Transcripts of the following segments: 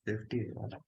50 है।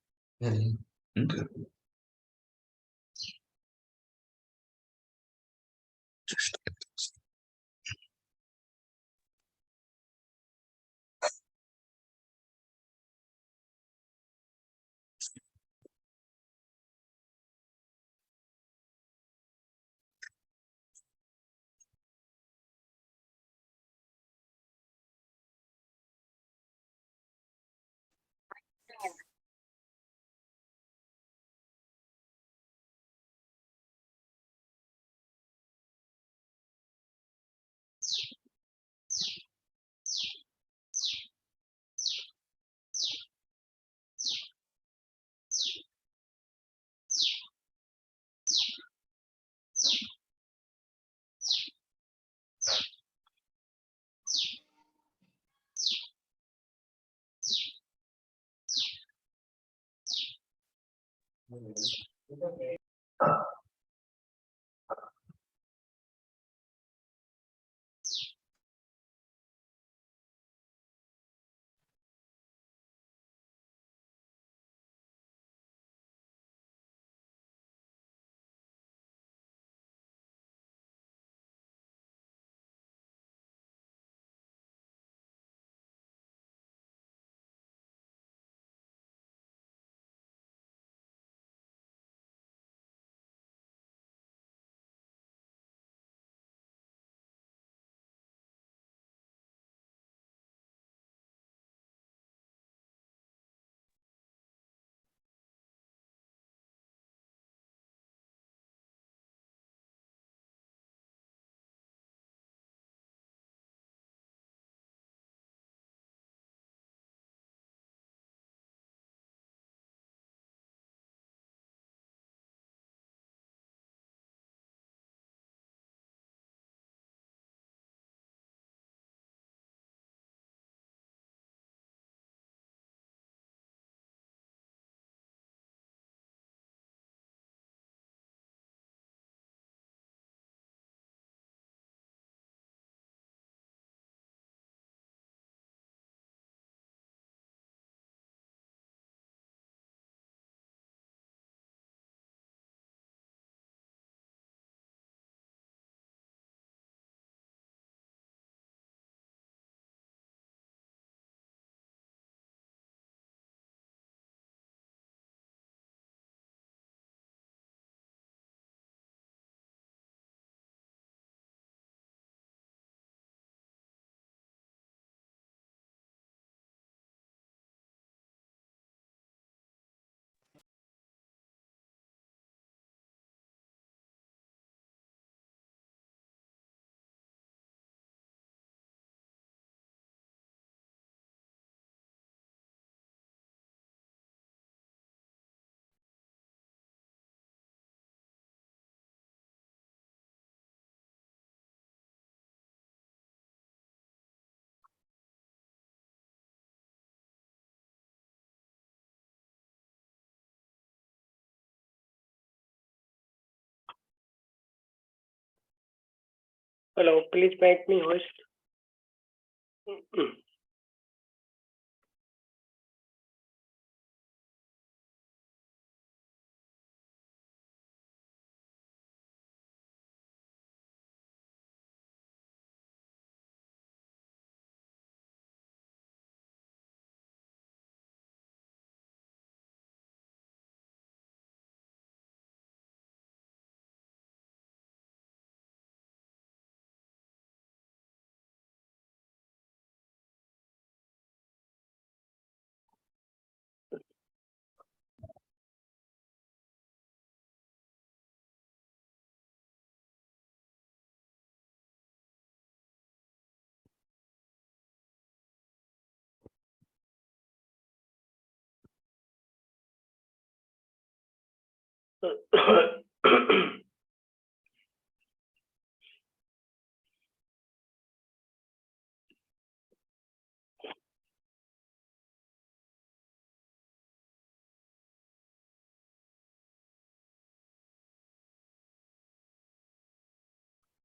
Hello, please make me host.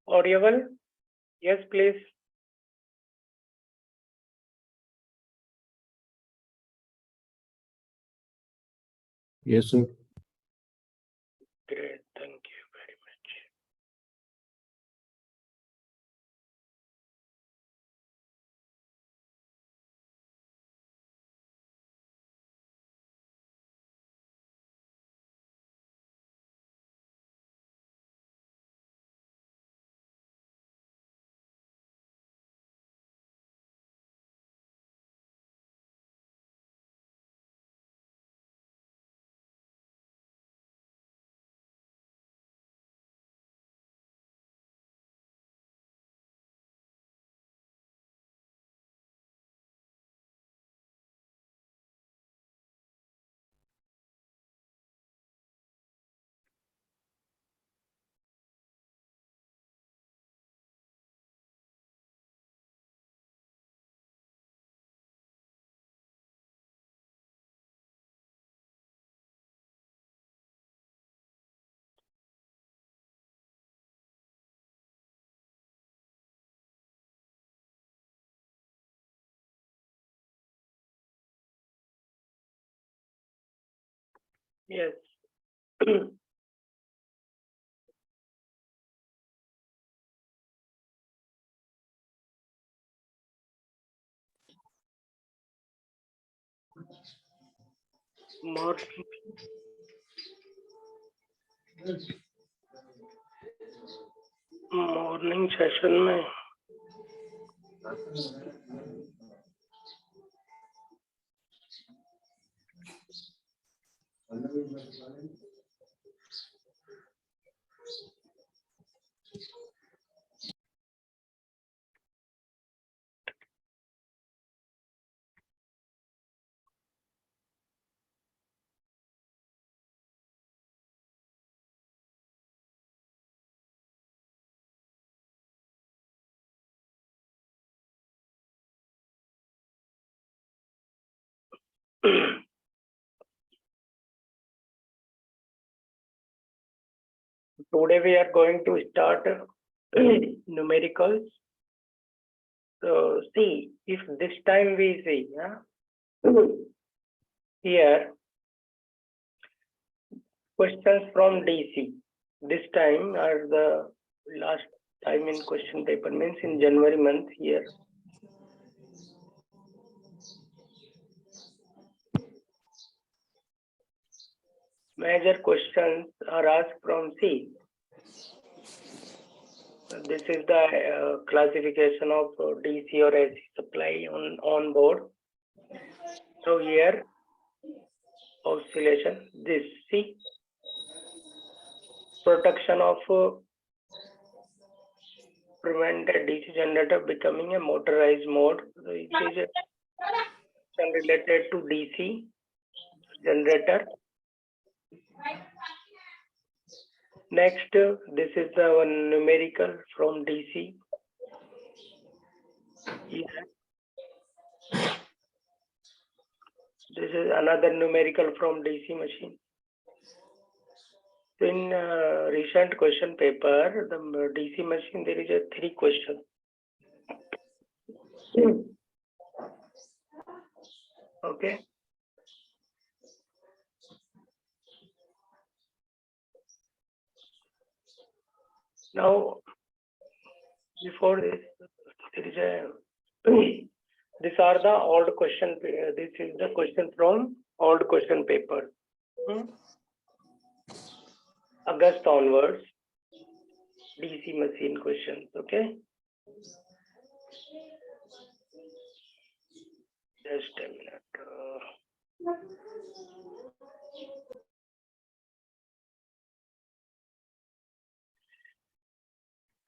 Audible? Yes, please. Yes, sir. Great, thank you very much. Yes. More morning session में today we are going to start numericals. So see, if this time we see, here questions from DC. This time are the last time in question paper, means in January month here. Major questions are asked from C. This is the classification of DC or AC supply on board. So here oscillation, this C, protection of prevent a DC generator becoming a motorized mode. So it is related to DC generator. Next, this is the one numerical from DC. Here. This is another numerical from DC machine. In recent question paper, the DC machine, there is a 3 question. Okay. Now, before this, there is a these are the old question. This is the question from old question paper. August onwards, DC machine questions. Okay. Just a minute.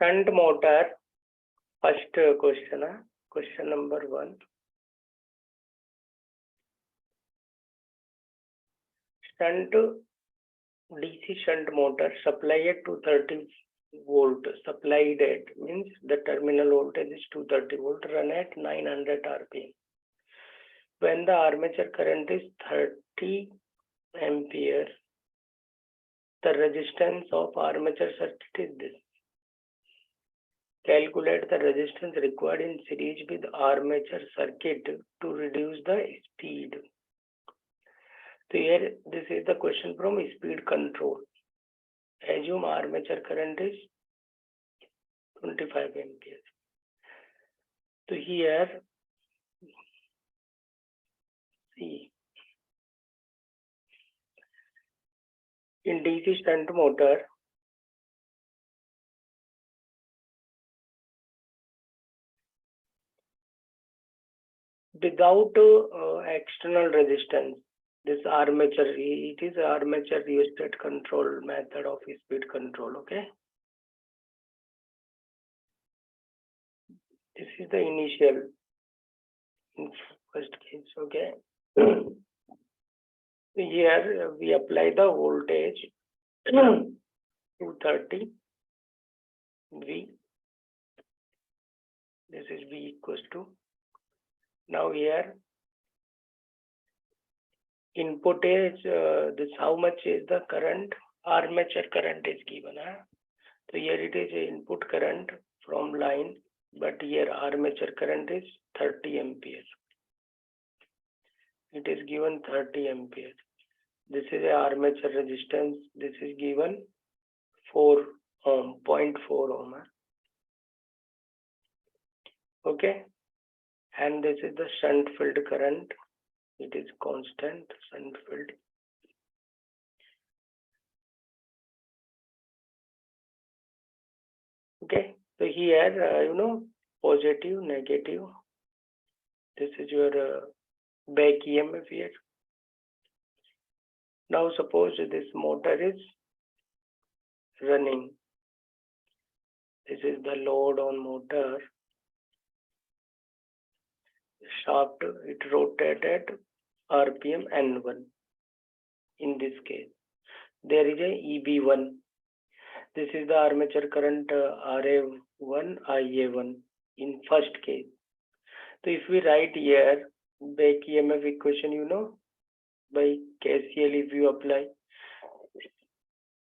Shunt motor. First question. Question number 1. Shunt DC shunt motor supply at 230 volt. Supplied at means the terminal voltage is 230 volt. Run at 900 RPM. When the armature current is 30 ampere, the resistance of armature circuit is this. Calculate the resistance required in series with armature circuit to reduce the speed. So here, this is the question from speed control. Assume armature current is 25 amperes. So here, see, in DC shunt motor, without external resistance, this armature, it is armature rheostat control method of speed control, okay? This is the initial, in first case, okay? Here we apply the voltage 230 V. This is V equals to. Now here input is this, how much is the current? Armature current is given. So here it is input current from line, but here armature current is 30 amperes. It is given 30 amperes. This is a armature resistance. This is given 4 ohm, 0.4 ohm. Okay. And this is the shunt field current. It is constant shunt field. Okay. So here, positive, negative. This is your back EMF here. Now suppose this motor is running. This is the load on motor. Shaft, it rotated RPM N1. In this case, there is a EB1. This is the armature current RA1, IA1 in first case. So if we write here back EMF equation, by KCL, if you apply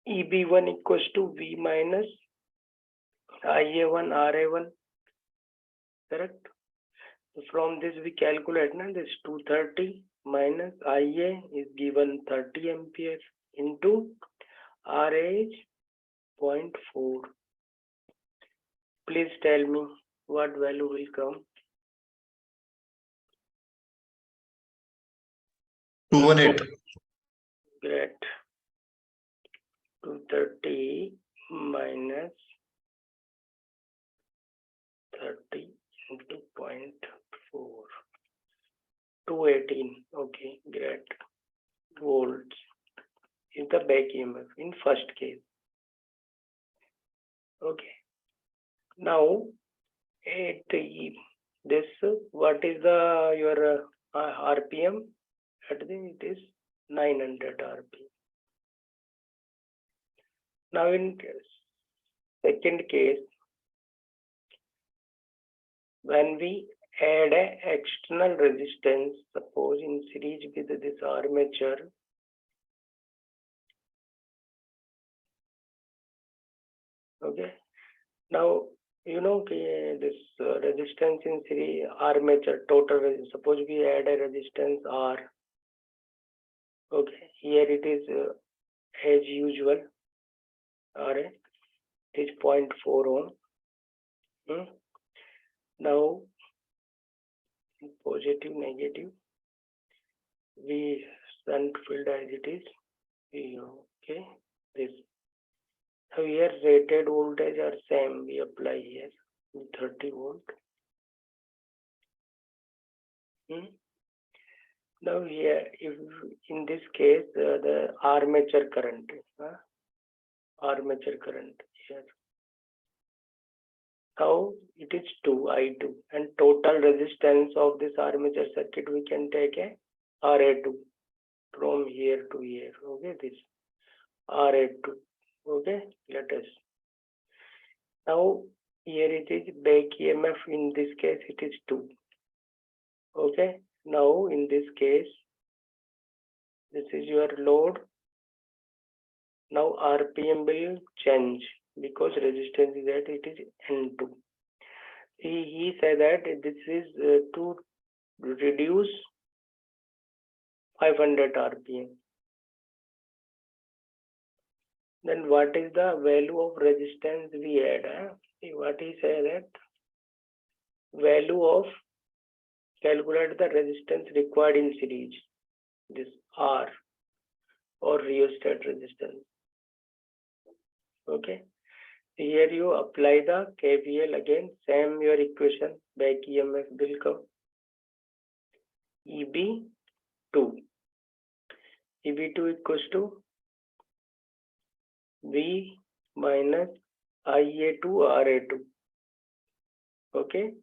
EB1 equals to V minus IA1 RA1, correct? So from this we calculate this 230 minus IA is given 30 amperes into RA is 0.4. Please tell me what value will come. 218. Great. 230 minus 30 into 0.4. 218. Okay, great. Volts is the back EMF in first case. Okay. Now, at this, what is your RPM? It is 900 RPM. Now in second case, when we add a external resistance, suppose in series with this armature, okay. Now this resistance in series armature total resistance. Suppose we add a resistance R. Okay, here it is as usual. RA is 0.4 ohm. Now positive, negative. We shunt field as it is. Okay, this. So here rated voltage are same. We apply here 30 volt. Now here, if in this case the armature current here. Now it is 2 I2, and total resistance of this armature circuit we can take a RA2 from here to here. Okay, this RA2. Okay, let us. Now here it is back EMF. In this case it is 2. Okay, now in this case this is your load. Now RPM will change because resistance is that it is N2. He said that this is to reduce 500 RPM. Then what is the value of resistance we add? See what he said that value of calculate the resistance required in series. This R or rheostat resistance. Okay. Here you apply the KVL again, same your equation, back EMF will come. EB2. EB2 equals to V minus IA2 RA2. Okay.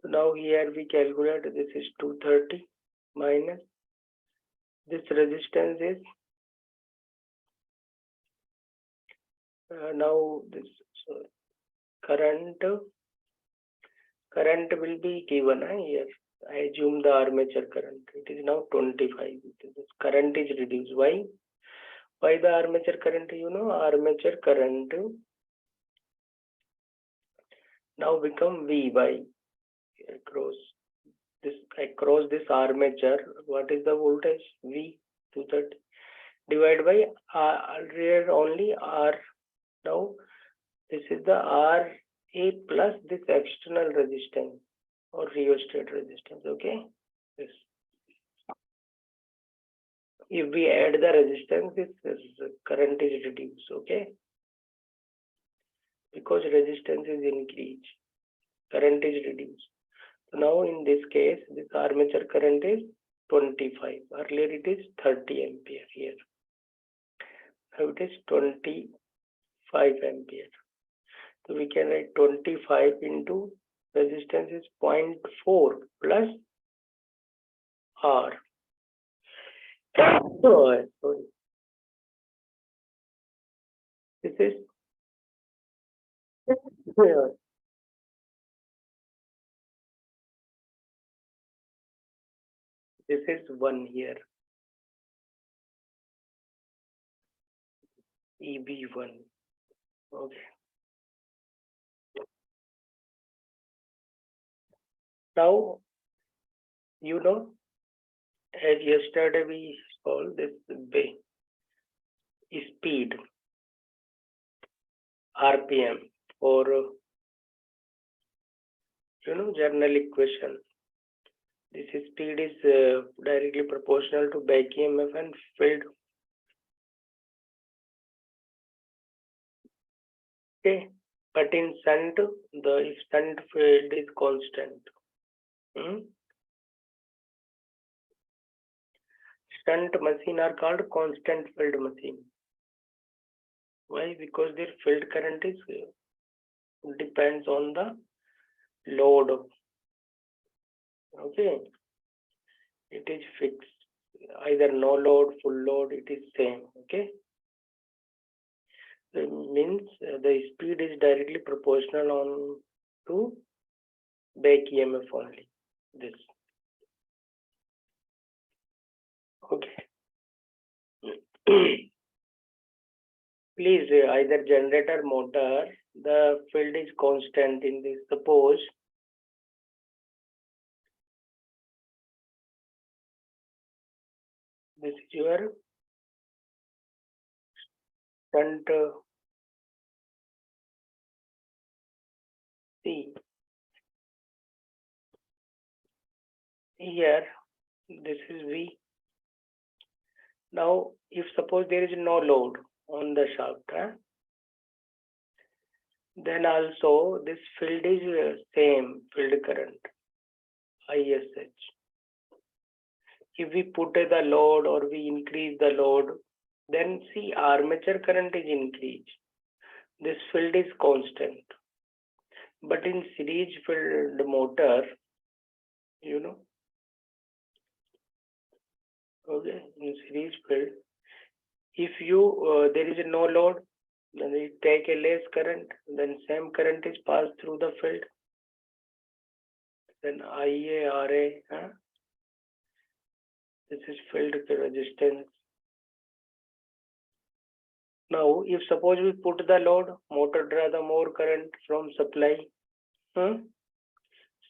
So now here we calculate this is 230 minus this resistance is now this current will be given here. I assume the armature current. It is now 25. This current is reduced. Why? Why the armature current? You know, armature current now become V by across this armature. What is the voltage? V 230 divided by R only R. Now this is the RA plus this external resistance or rheostat resistance. Okay. This. If we add the resistance, this current is reduced. Okay. Because resistance is increased, current is reduced. So now in this case, this armature current is 25. Earlier it is 30 ampere here. Now it is 25 ampere. So we can write 25 into resistance is 0.4 plus R. Sorry. This is this is 1 here. EB1. Okay. Now, you know, as yesterday we solved this speed, RPM, or general equation. This speed is directly proportional to back EMF and field. Okay, but in shunt, the shunt field is constant. Shunt machine are called constant field machine. Why? Because their field current is depends on the load. Okay, it is fixed. Either no load, full load, it is same. Okay, it means the speed is directly proportional on to back EMF only. This. Okay. Please, either generator, motor, the field is constant in this. Suppose this is your shunt C. Here, this is V. Now, if suppose there is no load on the shaft, then also this field is same field current, ISH. If we put the load or we increase the load, then see armature current is increased. This field is constant. But in series field motor, okay, in series field, if you there is no load, then you take a less current, then same current is passed through the field. Then IA, RA, this is field resistance. Now, if suppose we put the load, motor draw the more current from supply,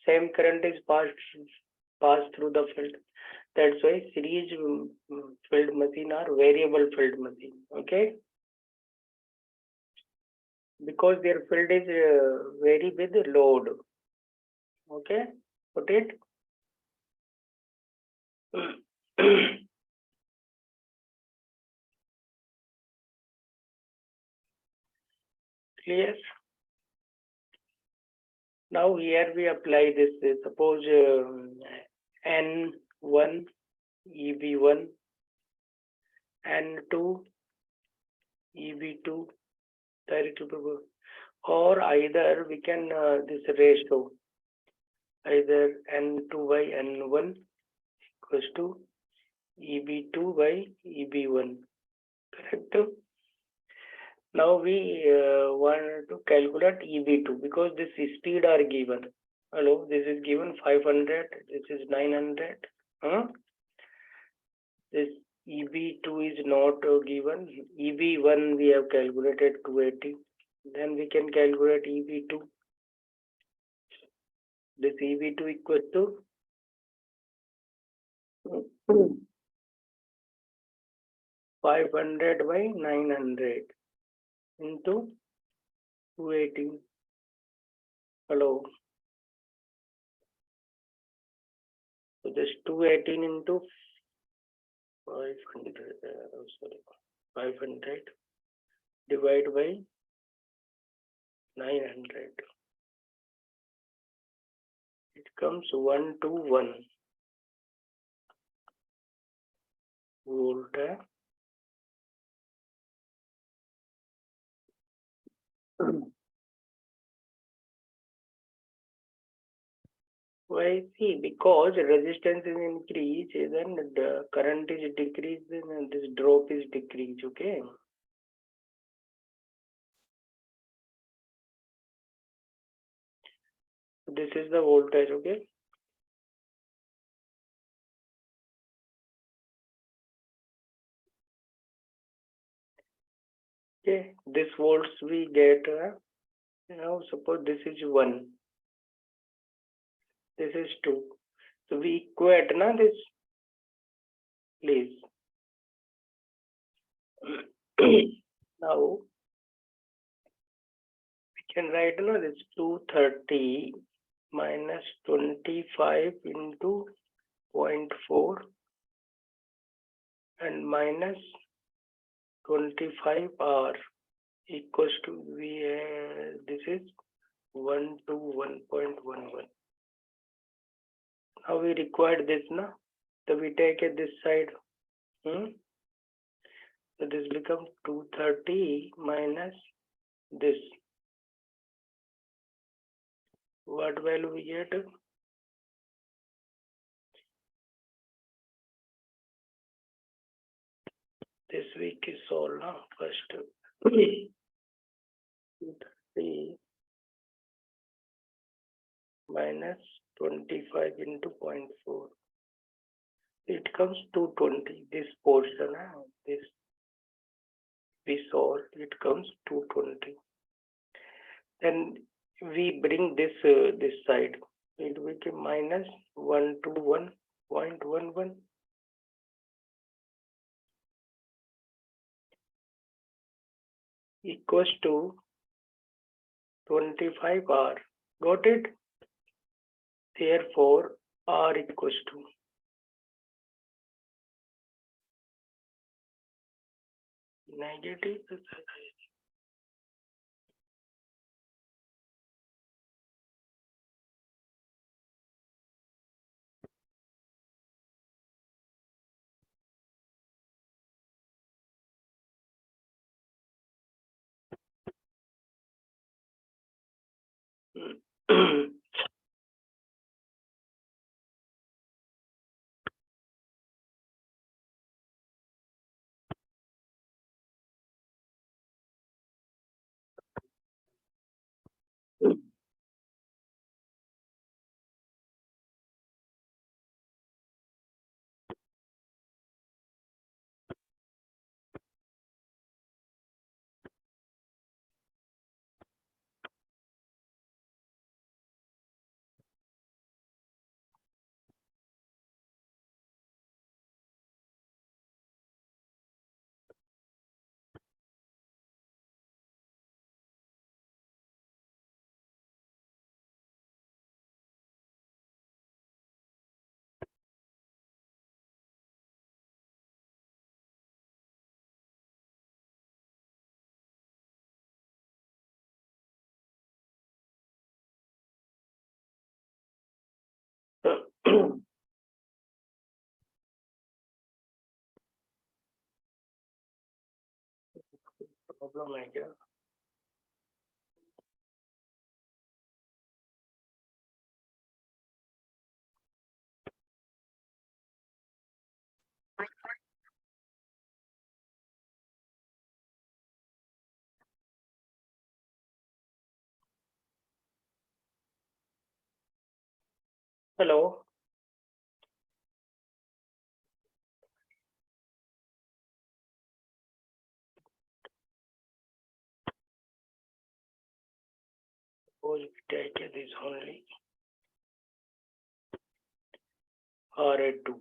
same current is passed pass through the field. That's why series field machine are variable field machine. Okay, because their field is vary with load. Okay, put it. Clear? Now here we apply this. Suppose N1 EB1, N2 EB2 directly proportional, or either we can this ratio, either N2 by N1 equals to EB2 by EB1. Correct? Now we want to calculate EB2 because this speed are given. Hello, this is given 500, this is 900. This EB2 is not given. EB1 we have calculated 280. Then we can calculate EB2. This EB2 equals to 500 by 900 into 280. Hello. So this 218 into 500, 500 divided by 900. It comes 121 volt. Why? See, because resistance is increased, then the current is decreased, then this drop is decreased. Okay. This is the voltage. Okay. Okay. This volts we get. Now suppose this is 1. This is 2. So we equate na this. Please. Now we can write na this 230 minus 25 into 0.4 and minus 25 R equals to this is 1 to 1.11. Now we require this na, so we take it this side. So this becomes 230 minus this. What value we get? This week is solved now. First 230 minus 25 into 0.4. It comes 220. This portion, this we solve, it comes 220. Then we bring this this side. It will be minus 121.11. Equals to 25 R. Got it? Therefore, R equals to negative. Problem है क्या? Hello, suppose we take this only RA2.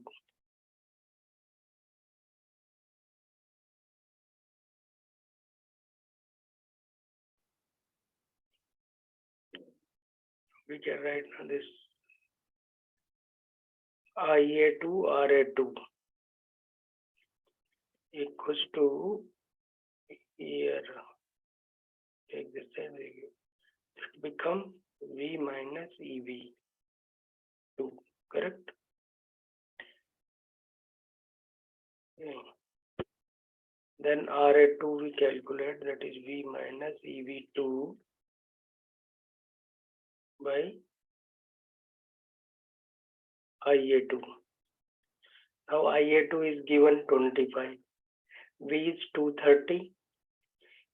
We can write now this IA2 RA2 equals to here. Take this and it become V minus EV2. Correct? Yeah. Then RA2 we calculate, that is V minus EV2 by IA2. Now IA2 is given 25. V is 230.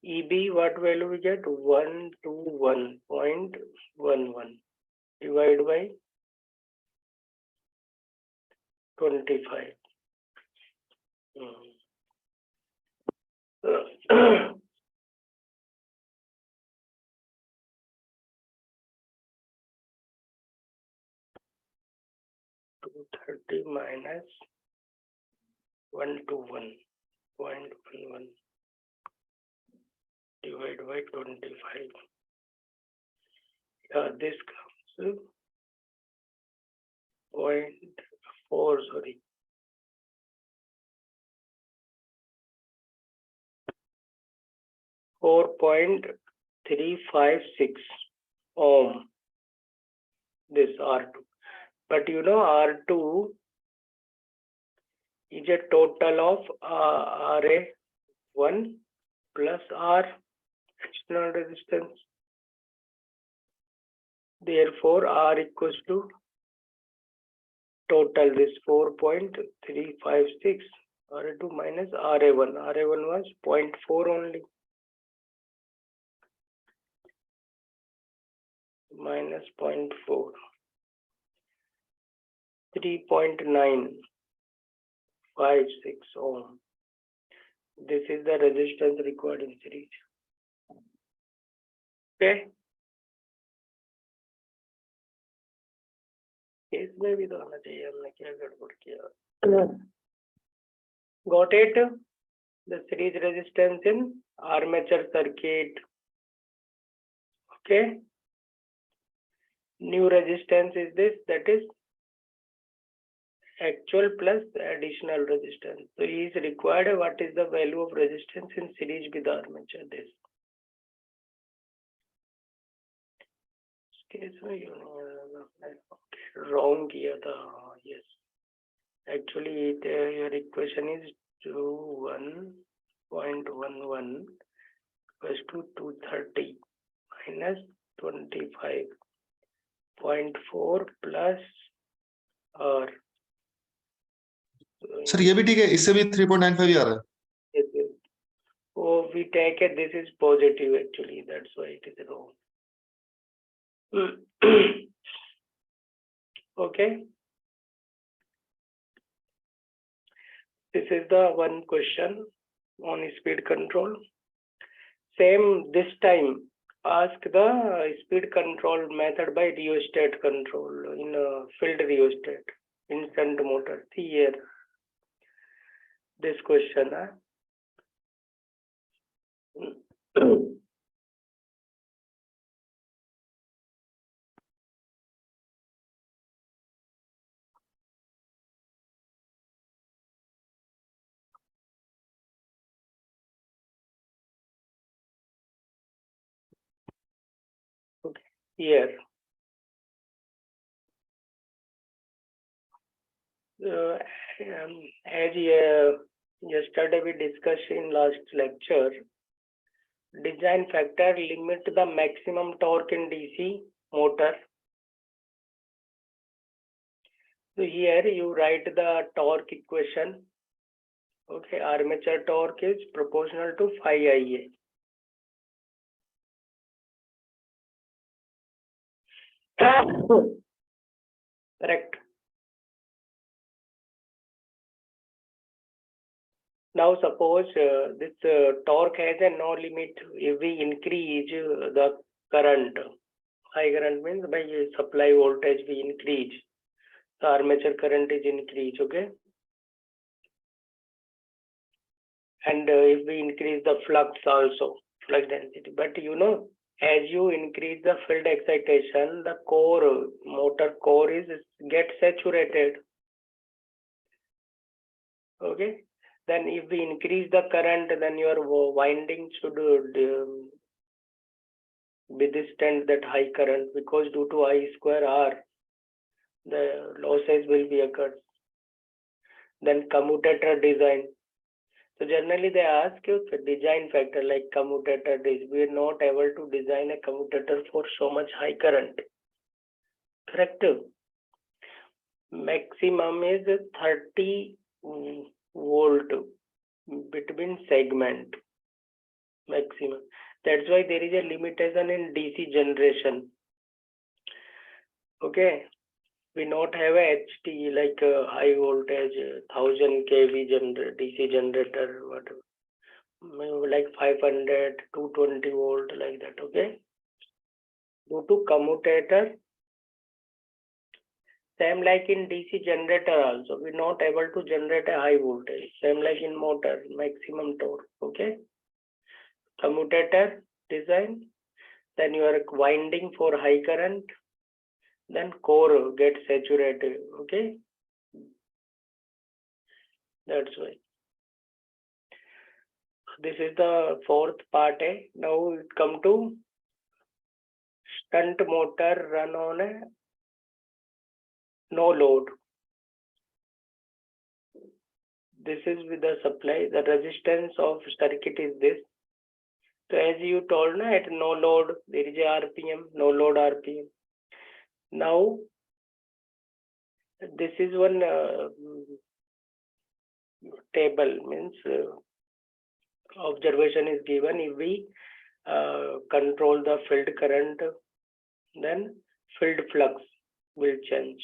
EB, what value we get? 121.11 divided by 25. 230 minus 121.11 divided by 25. Yeah, this comes 0.4, sorry. 4.356 ohm, this R2. But you know R2 is a total of RA1 plus R external resistance. Therefore, R equals to total this 4.356 RA2 minus RA1. RA1 was 0.4 only. Minus 0.4. 3.956 ohm. This is the resistance required in series. Okay. इसमें भी तो आना चाहिए, हमने क्या गड़बड़ किया? Got it? The series resistance in armature circuit. Okay. New resistance is this, that is actual plus additional resistance. So is required, what is the value of resistance in series with armature? This. Case में wrong किया था. Yes. Actually, your equation is 21.11 equals to 230 minus 25.4 plus R. Sir ये भी ठीक है, इससे भी 3.95 ही आ रहा है. Yes, yes. Oh, we take it, this is positive actually, that's why it is wrong. Okay. This is the one question on speed control. Same this time, ask the speed control method by rheostat control in field rheostat in shunt motor. See here, this question. Okay, here. As yesterday we discussed in last lecture, design factor limit the maximum torque in DC motor. So here you write the torque equation. Okay, armature torque is proportional to phi Ia. Correct. Now suppose this torque has a no limit. If we increase the current, high current means by supply voltage we increase, the armature current is increased, okay? And if we increase the flux also, flux density, but you know, as you increase the field excitation, the core, motor core is get saturated, okay? Then if we increase the current, then your winding should withstand that high current, because due to I square R, the losses will be occurred. Then commutator design. So generally they ask you the design factor like commutator. We are not able to design a commutator for so much high current. Correct? Maximum is 30 volt between segment. Maximum. That's why there is a limitation in DC generation. Okay. We not have a HT like a high voltage 1000 kV DC generator, whatever. Maybe like 500, 220 volt like that, okay? Due to commutator, same like in DC generator also, we're not able to generate a high voltage. Same like in motor, maximum torque, okay? Commutator design, then you are winding for high current, then core gets saturated, okay? That's why. This is the fourth part. Now it come to shunt motor run on a no load. This is with the supply. The resistance of circuit is this. So as you told, at no load, there is a RPM, no load RPM. Now, this is one table, means observation is given. If we control the field current, then field flux will change.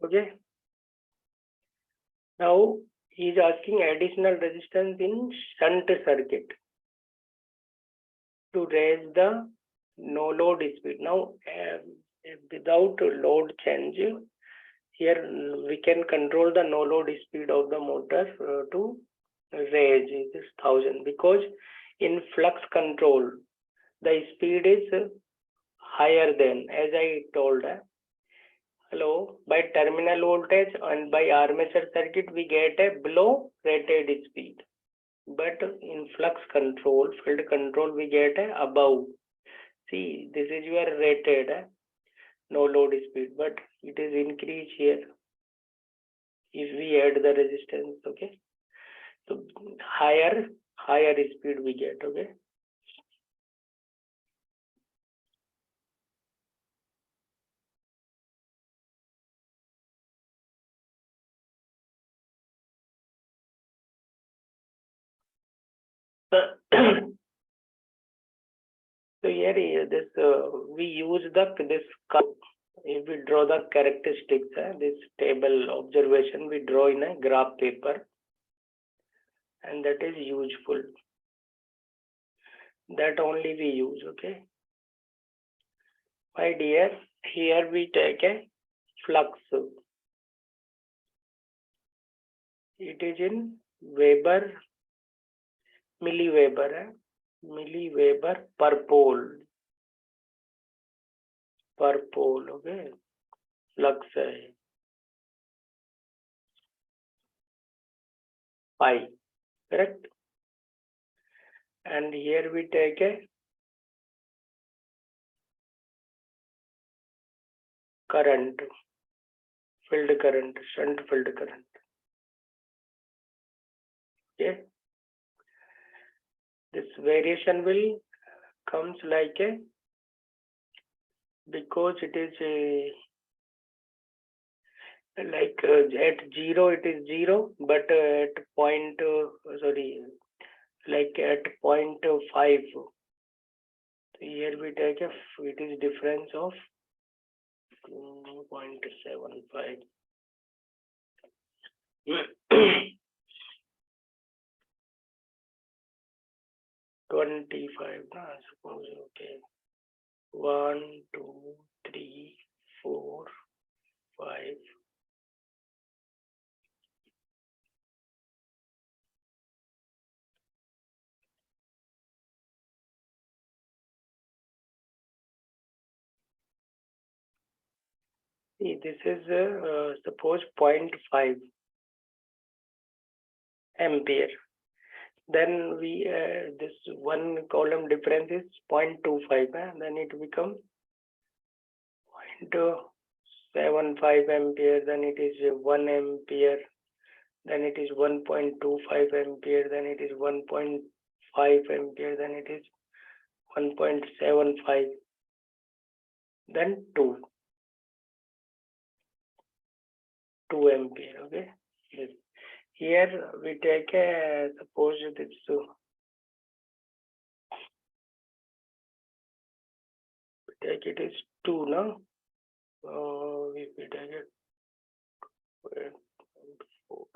Okay. Now, he is asking additional resistance in shunt circuit to raise the no load speed. Now, without load change, here we can control the no load speed of the motor to raise this 1000, because in flux control, the speed is higher than, as I told, by terminal voltage and by armature circuit, we get a below rated speed. But in flux control, field control, we get a above. See, this is your rated no load speed, but it is increased here if we add the resistance, okay? So higher speed we get, okay? So here this we use this curve. If we draw the characteristics, this table observation we draw in a graph paper, and that is useful. That only we use, okay? My dear, here we take a flux. It is in Weber, milliweber per pole. Per pole, okay? Flux pi, correct? And here we take a current, field current, shunt field current. Okay. This variation will comes like a, because it is a, like at 0 it is 0, but at point like at 0.5, here we take a, it is difference of 0.75. 25, no, I suppose. Okay, 1, 2, 3, 4, 5. See, this is suppose 0.5 ampere. Then we this one column difference is 0.25, then it becomes 0.75 ampere, then it is 1 ampere, then it is 1.25 ampere, then it is 1.5 ampere, then it is 1.75, then 2 ampere. Okay, this. Here we take a, suppose this take it is 2, no? If we take it 4.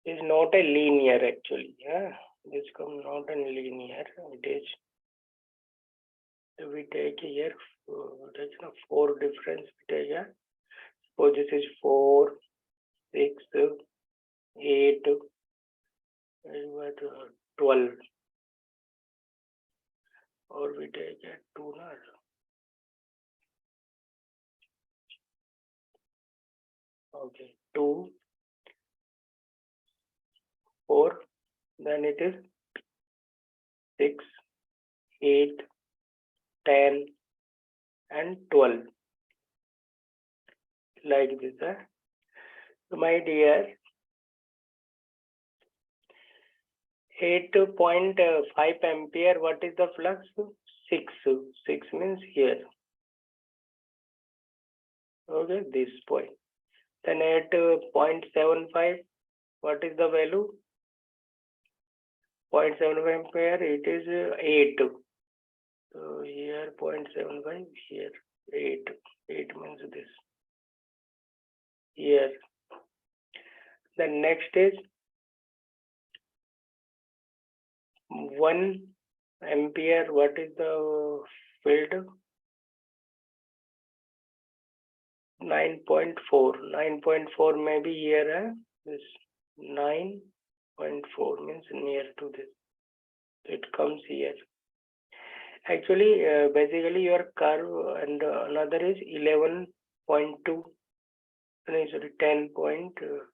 Is not a linear actually. Yeah, this comes not a linear. It is. We take here, take 4 difference. We take here. Suppose this is 4, 6, 8, 12, or we take a 2, not. Okay, 2, 4, then it is 6, 8, 10, and 12. Like this. So my dear, 8.5 ampere, what is the flux? 6. 6 means here. Okay, this point. Then at 0.75, what is the value? 0.75 ampere, it is 8. So here 0.75, here 8. 8 means this. Here. Then next is 1 ampere. What is the field? 9.4. 9.4 maybe here. This 9.4 means near to this. It comes here. Actually, basically your curve, and another is 11.2. Sorry, 10.8.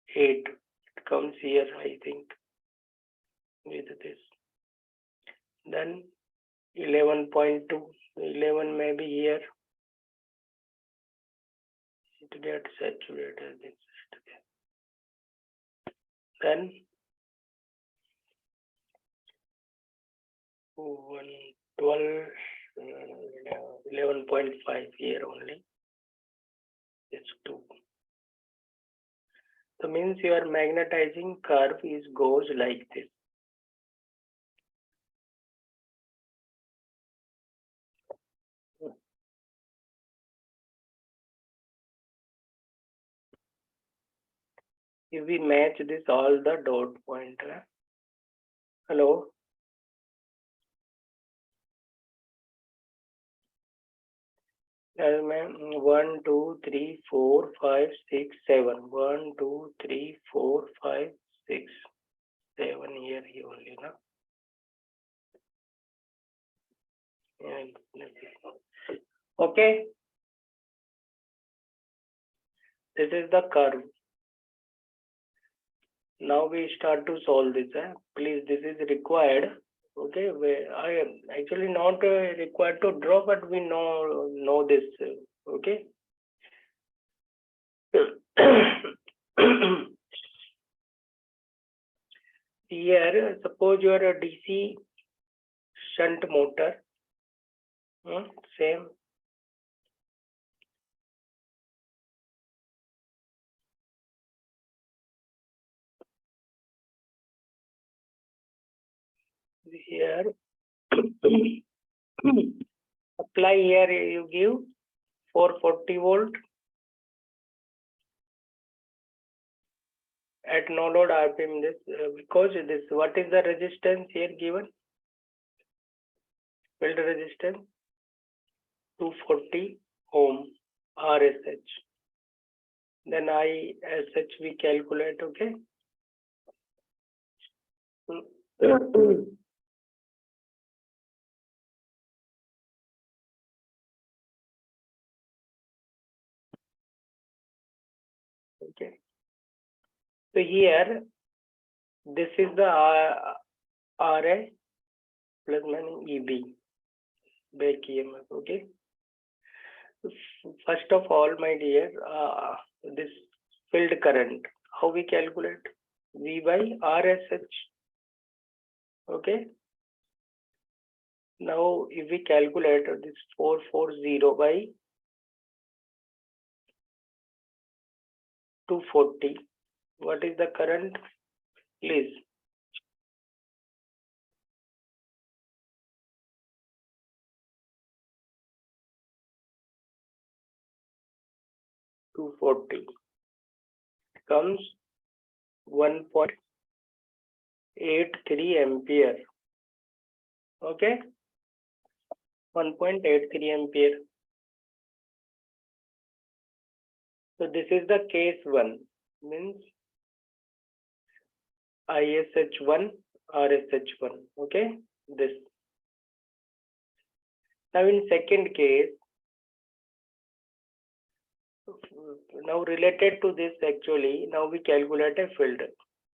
It comes here, I think, with this. Then 11.2. 11 maybe here. It gets saturated. Then 12, 11.5 here only. It's 2. So means your magnetizing curve goes like this. If we match this all the dot point. Hello. Yes, ma'am. 1, 2, 3, 4, 5, 6, 7. 1, 2, 3, 4, 5, 6, 7 here only, no? Okay. This is the curve. Now we start to solve this. Please, this is required. Okay, I am actually not required to draw, but we know this. Okay. Here, suppose you are a DC shunt motor, same. Here, supply here you give 440 volt at no load RPM. This because this, what is the resistance here given? Field resistance 240 ohm RSH. Then ISH we calculate, okay? Okay. So here, this is the RA plus EB, back EMF, okay? First of all, my dear, this field current, how we calculate? V by RSH, okay? Now, if we calculate this 440 by 240, what is the current? Please. $240 comes 1.83 ampere. Okay, 1.83 ampere. So this is the case 1, means ISH1, RSH1. Okay, this. Now in second case, now related to this actually, now we calculate a field.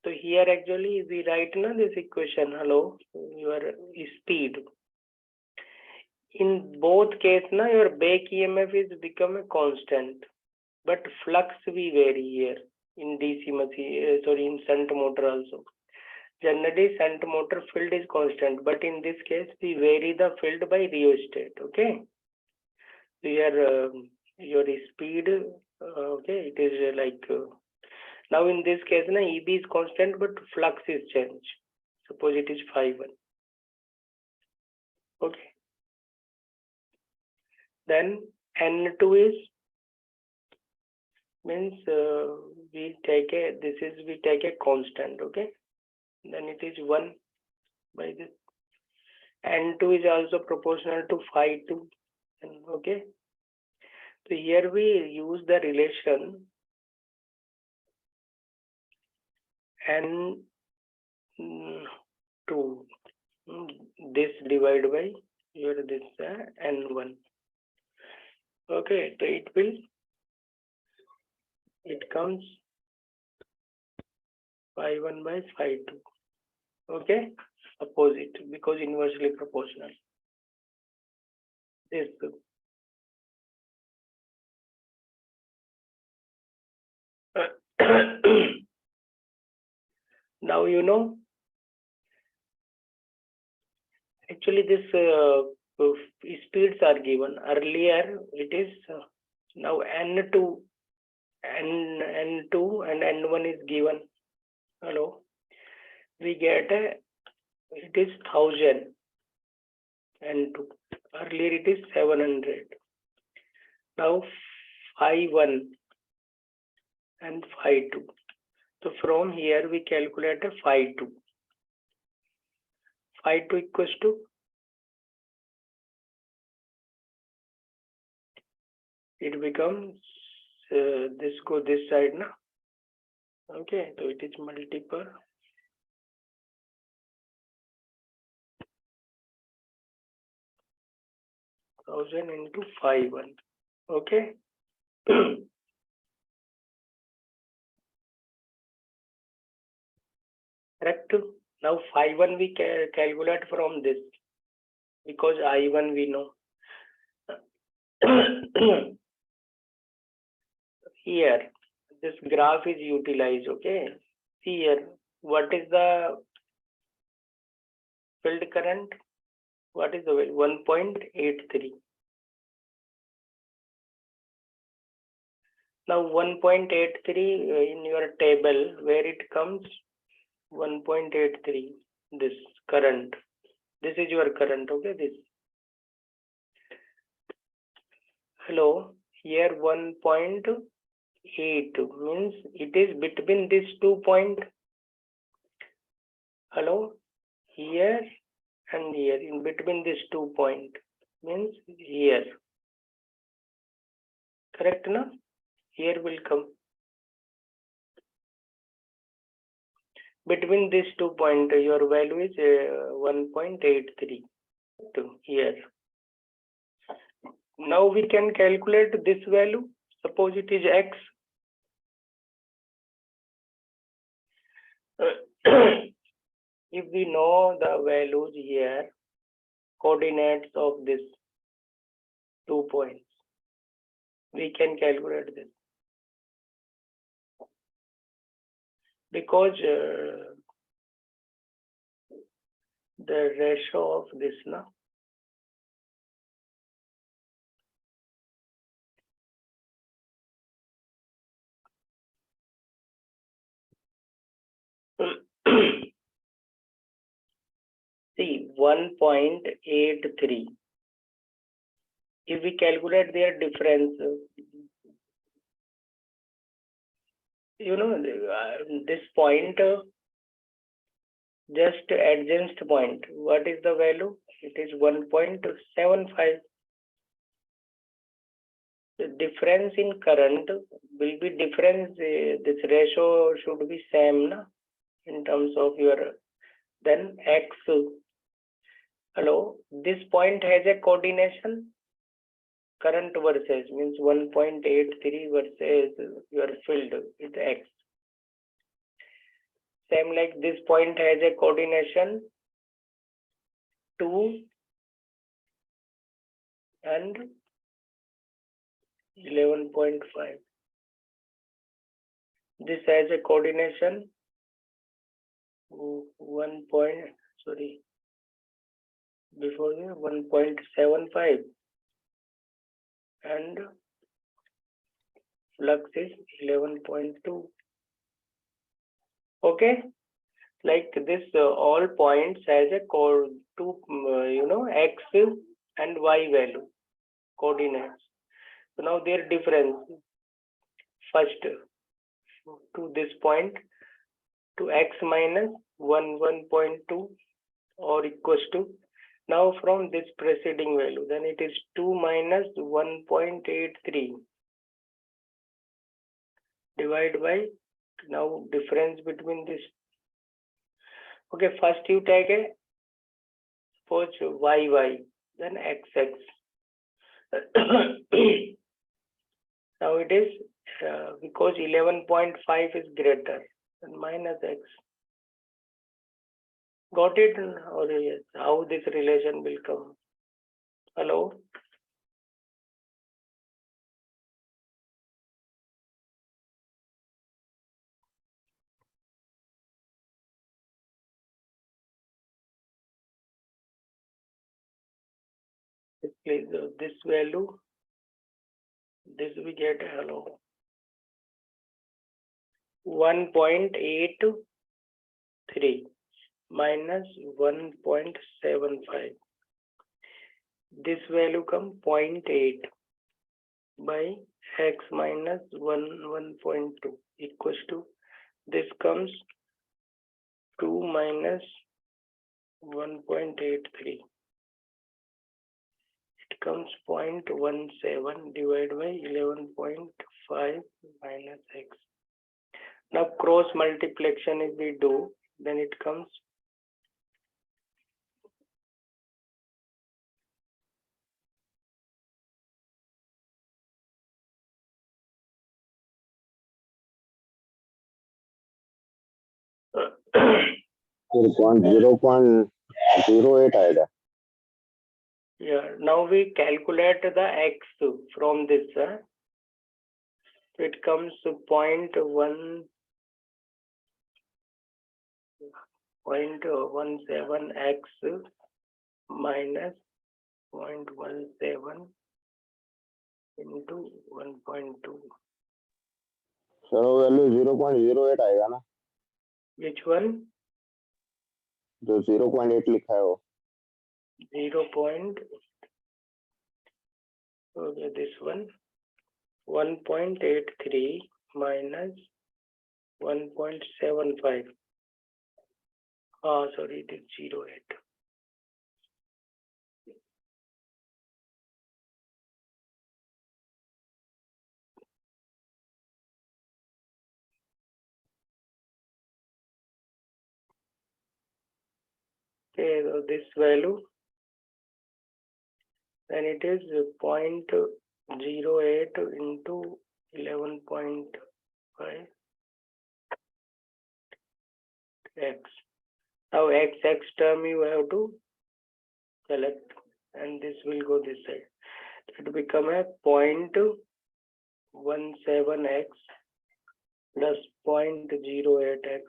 So here actually we write now this equation, hello, your speed. In both cases now your back EMF is become a constant, but flux we vary here in DC machine, in shunt motor also. Generally shunt motor field is constant, but in this case we vary the field by rheostat, okay? So here your speed, okay, it is like, now in this case, na, EB is constant, but flux is changed. Suppose it is 5-1. Okay. Then N2 is, means we take a constant, okay? Then it is 1 by this. N2 is also proportional to 5-2, okay? So here we use the relation N2, this divided by your this N1. Okay, so it comes 5-1 by 5-2. Okay, opposite because inversely proportional. This. Now you know, actually this speeds are given. Earlier it is now N2 and N1 is given. Hello, we get it is 1000 N2. Earlier it is 700. Now 5-1 and 5-2. So from here we calculate a 5-2. 5-2 equals to it becomes this go this side now. Okay, so it is multiple 1000 into 5-1. Okay. Correct. Now 5-1 we calculate from this because I1 we know. Here this graph is utilized. Okay, see here, what is the field current? What is the value? 1.83. Now 1.83 in your table, where it comes 1.83, this current. This is your current, okay, this. Hello, here 1.8 means it is between these 2 points. Hello, here and here, in between these 2 points means here. Correct, no? Here will come. Between these 2 points, your value is 1.83 here. Now we can calculate this value. Suppose it is x. If we know the values here, coordinates of this 2 points, we can calculate this. Because the ratio of this now. See, 1.83. If we calculate their difference, you know, this point, just adjacent point, what is the value? It is 1.75. The difference in current will be difference, this ratio should be same, na? In terms of your, then x. Hello, this point has a coordination, current versus, means 1.83 versus your field with x. Same like this point has a coordination 2 and 11.5. This has a coordination 1.75 and flux is 11.2. Okay, like this, all points has a code to x and y value coordinates. So now their difference, first to this point, to x minus 1.2 or equals to, now from this preceding value, then it is 2 minus 1.83 divided by, now difference between this. Okay, first you take a, suppose y, then x. Now it is, because 11.5 is greater than minus x. Got it? Or yes, how this relation will come? Hello? Please, this value, this we get, hello, 1.83 minus 1.75. This value come 0.8 by x minus 1.2 equals to, this comes 2 minus 1.83. It comes 0.17 divided by 11.5 minus x. Now cross multiplication if we do, then it comes 0.08 आएगा. Yeah, now we calculate the x from this. it comes to 0.17x minus 0.17 into 1.2. Sir वो value 0.08 आएगा ना, Which one? जो 0.8 लिखा है वो 0. Okay, this one 1.83 minus 1.75. Sorry, it is 0.8. Okay, so this value, then it is 0.08 into 11.5 x. Now x term you have to select, and this will go this side. It become a 0.17x plus 0.08x.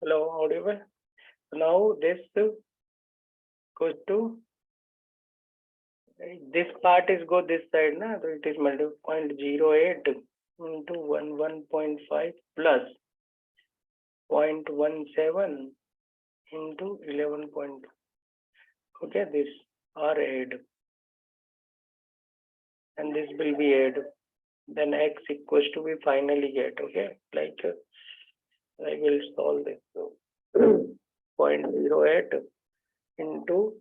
Hello, audible? Now this goes to this part is go this side, na? So it is multiple 0.08 into 11.5 plus 0.17 into 11.2. Okay, this are add, and this will be add. Then x equals to we finally get. Okay, like I will solve this. So 0.08 into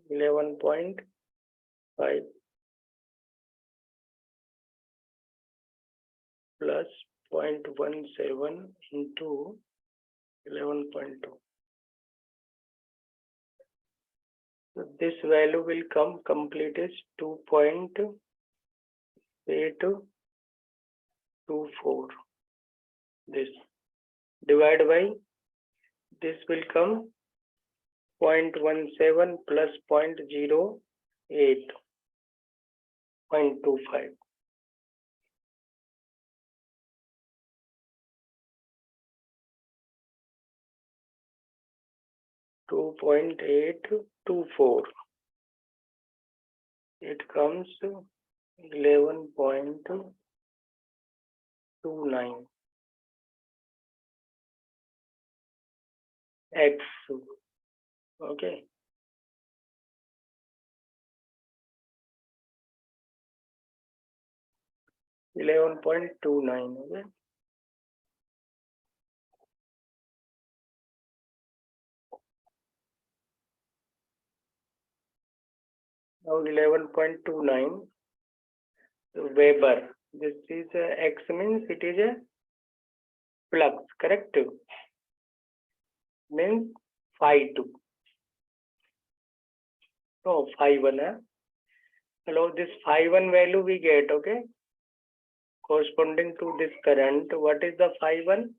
11.5 plus 0.17 into 11.2. So this value will come complete is 2.824. This divide by this will come 0.17 plus 0.08, 0.25. .824. It comes 11.29 x. Okay. $11.29. Okay. Now 11.29 Weber. This is x means it is a flux, correct? Means phi 2. No, phi 1. Hello, this phi 1 value we get, okay? Corresponding to this current, what is the phi 1?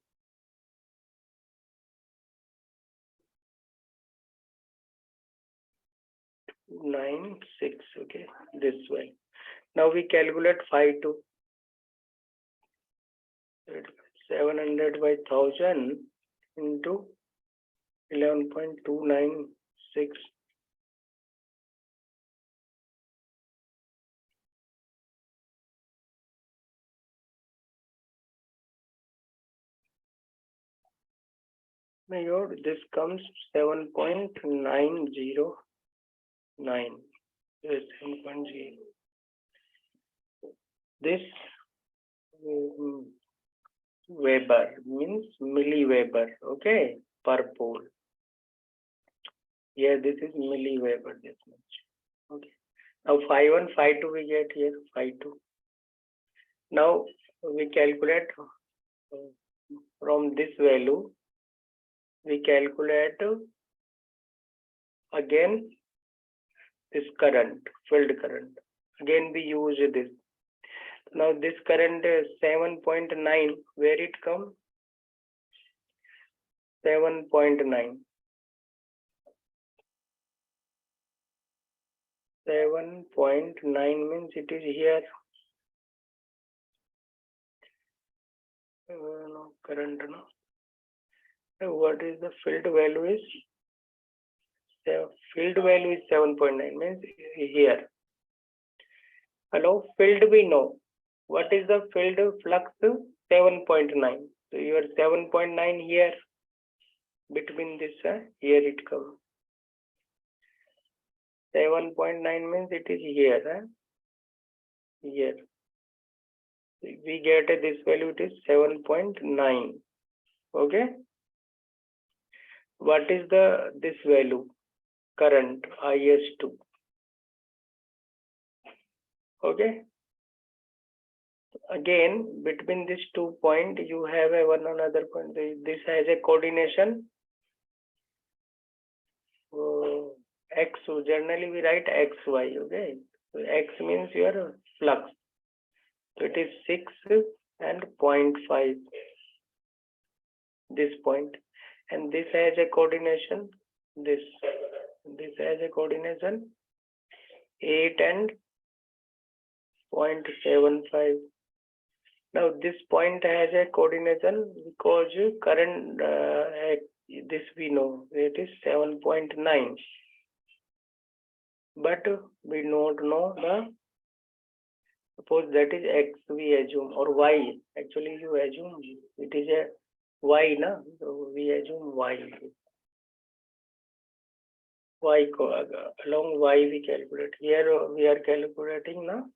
Nine six. Okay, this way. Now we calculate phi 2. 700 by 1000 into 11.296. My God, this comes 7.909. Yes, 7.0. This Weber means milliweber, okay, per pole. Here this is milliweber, this much. Okay. Now phi 1, phi 2 we get here, phi 2. Now we calculate from this value, we calculate again this current, field current. Again we use this. Now this current is 7.9, where it comes? 7.9. 7.9 means it is here. No, current, no. What is the field value is? The field value is 7.9 means here. Hello, field we know. What is the field flux? 7.9. So your 7.9 here, between this, here it comes. 7.9 means it is here. Here. We get this value, it is 7.9. Okay. What is this value? Current, IS2. Okay. Again, between these 2 points, you have one another point. This has a coordination. X, so generally we write XY. Okay. So X means your flux. So it is 6 and 0.5. This point. And this has a coordination. This has a coordination 8 and 0.75. Now this point has a coordination because current this we know it is 7.9, but we don't know the, suppose that is X we assume, or Y, actually you assume it is a Y, na? So we assume Y. Y along Y we calculate. Here we are calculating ना,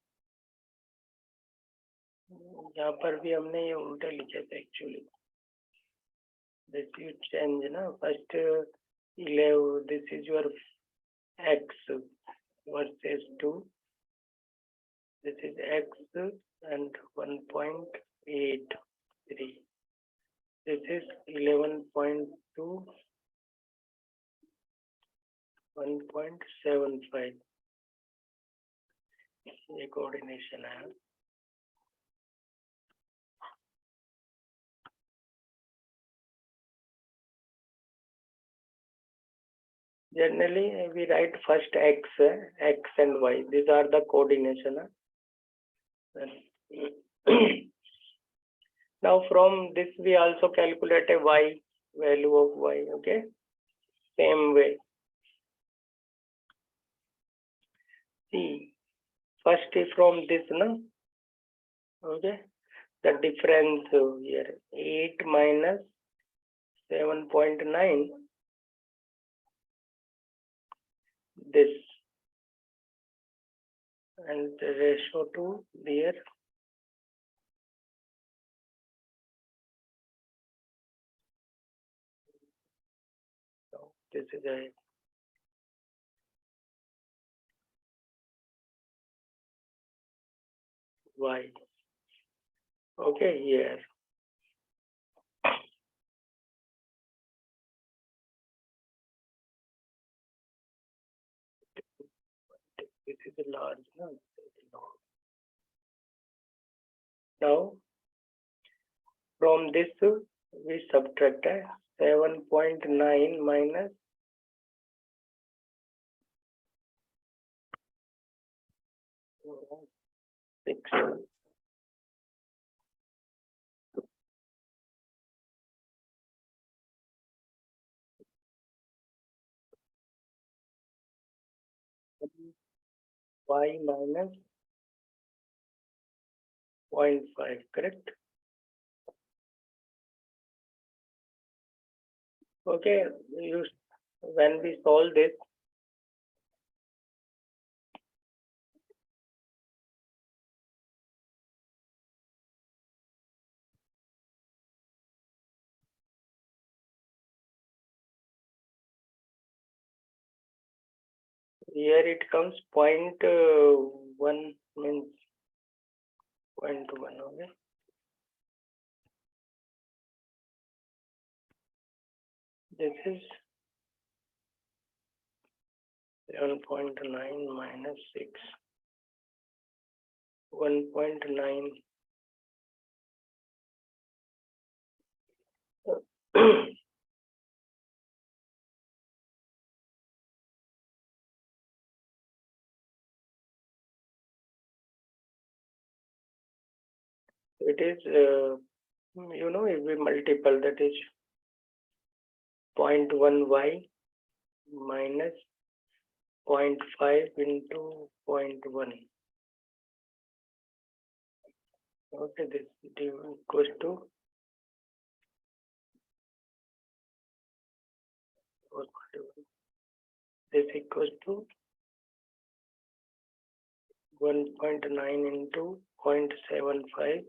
यहाँ पर भी हमने ये उल्टा लिखा था actually. This you change ना, first 11, this is your X versus 2. This is X and 1.83. This is 11.2. 1.75. ये coordination है. Generally, we write first X and Y. These are the coordination. Now from this we also calculate a Y, value of Y. Okay, same way. See, first is from this, no? Okay, the difference here 8 minus 7.9. This and the ratio to there. So this is a Y. Okay, here. This is a large, no? Now, from this we subtract 7.9 minus 6. Y minus 0.5, correct? Okay, when we solve this, here it comes 1 means 0.1. Okay. This is 7.9 minus 6. 1.9. It is, if we multiple, that is 0.1y minus 0.5 into 0.1. Okay, this equals to this equals to 1.9 into 0.75.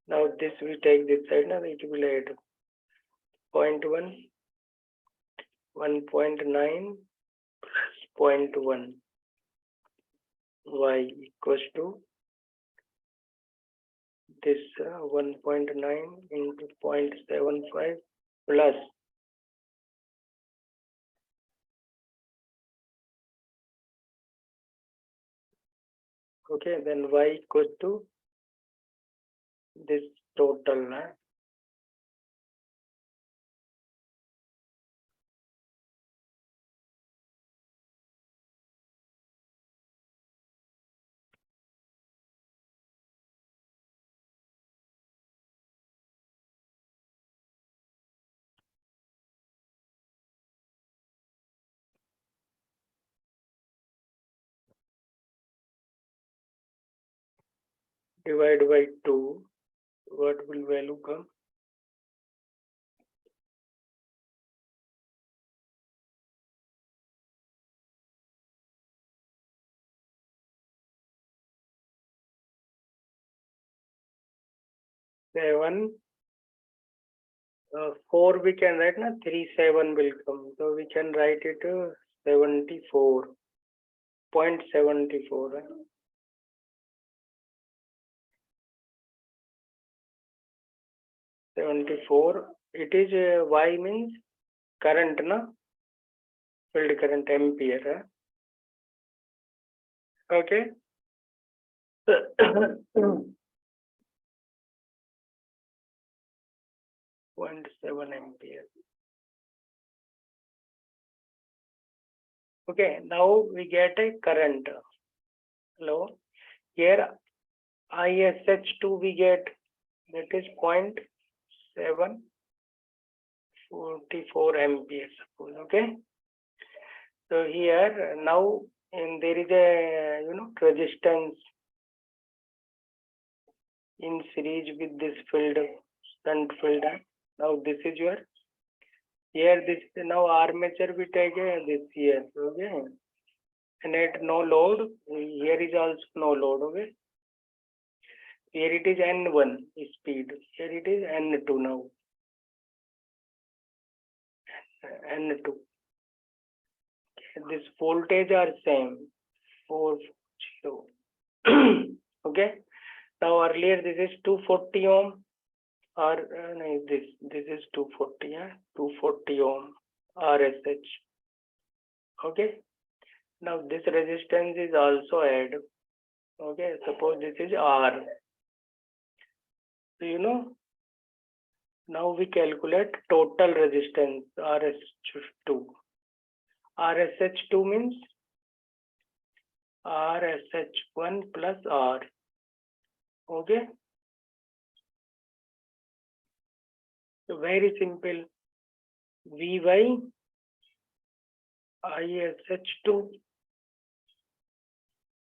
Now this we take this side, now it will add 0.1, 1.9 plus 0.1 y equals to this 1.9 into 0.75 plus okay, then y equals to this total. Divide by 2, what will value come? Seven, 4 we can write, na 3, 7 will come. So we can write it 74.74. 74. It is y means current, na? Field current ampere. Okay. 0.7 ampere. Okay, now we get a current. Hello. Here ISH2 we get, that is 0.744 ampere, suppose. Okay. So here now there is a resistance in series with this field, shunt field. Now this is your here, this now armature we take this here. Okay, and at no load, here is also no load. Okay, here it is N1 speed, here it is N2 now. N2. This voltage are same, 440. Okay. Now earlier this is 240 ohm, or this is 240, 240 ohm RSH. Okay. Now this resistance is also add. Okay. Suppose this is R. So now we calculate total resistance RSH2. RSH2 means RSH1 plus R. Okay. So very simple. V by ISH2.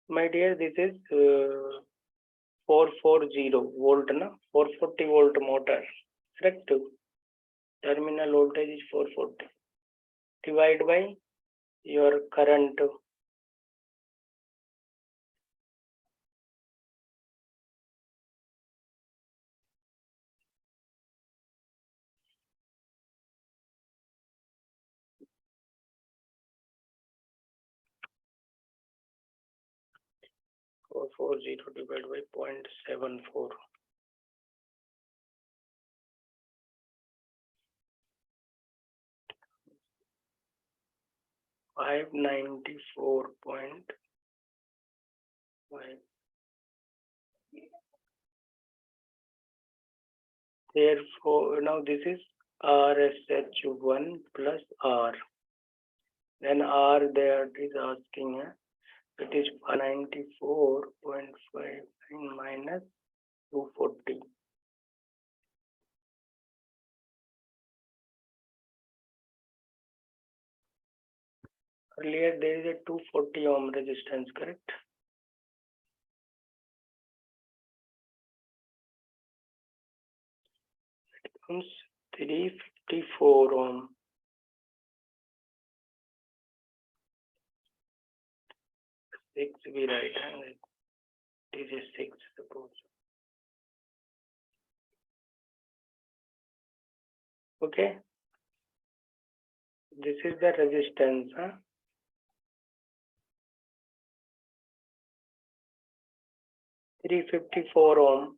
My dear, this is 440 volt, na? 440 volt motor. Correct? Terminal voltage is 440. Divide by your current. 0.040 divided by 0.74. 594.5. Therefore, now this is RSH1 plus R. Then R there is asking, it is 194.59 minus 240. Earlier there is a 240 ohm resistance, correct? It comes 354 ohm. 6 we write, it is a 6 suppose. Okay. This is the resistance. 354 ohm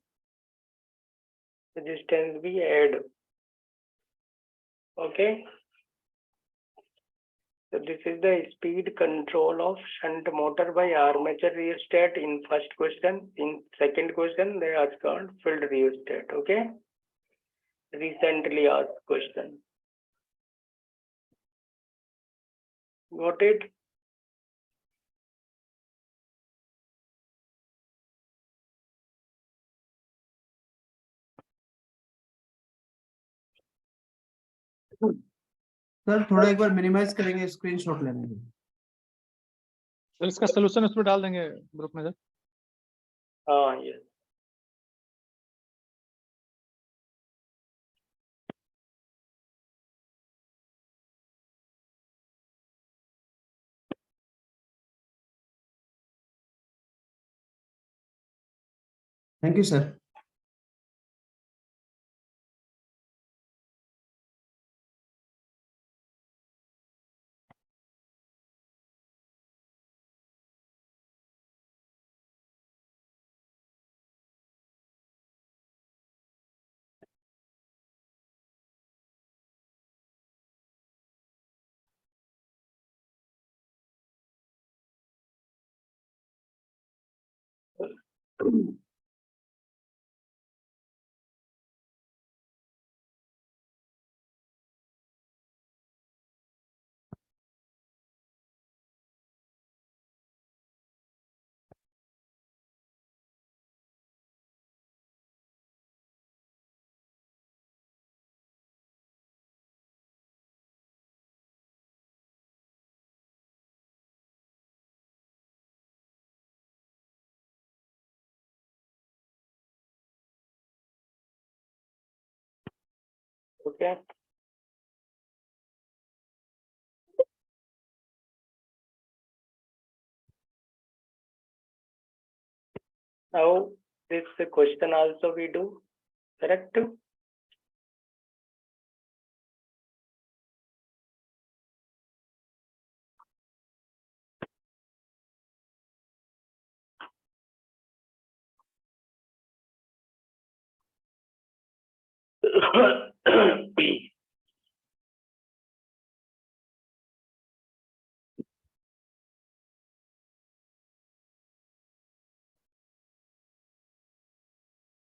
resistance we add. Okay. So this is the speed control of shunt motor by armature rheostat in first question. In second question, they asked on field rheostat. Okay. Recently asked question. Got it? Sir थोड़ा एक बार minimise करेंगे screenshot लेने में sir इसका solution उसमें डाल देंगे group में सर हाँ yes thank you sir Okay. Now this question also we do, correct?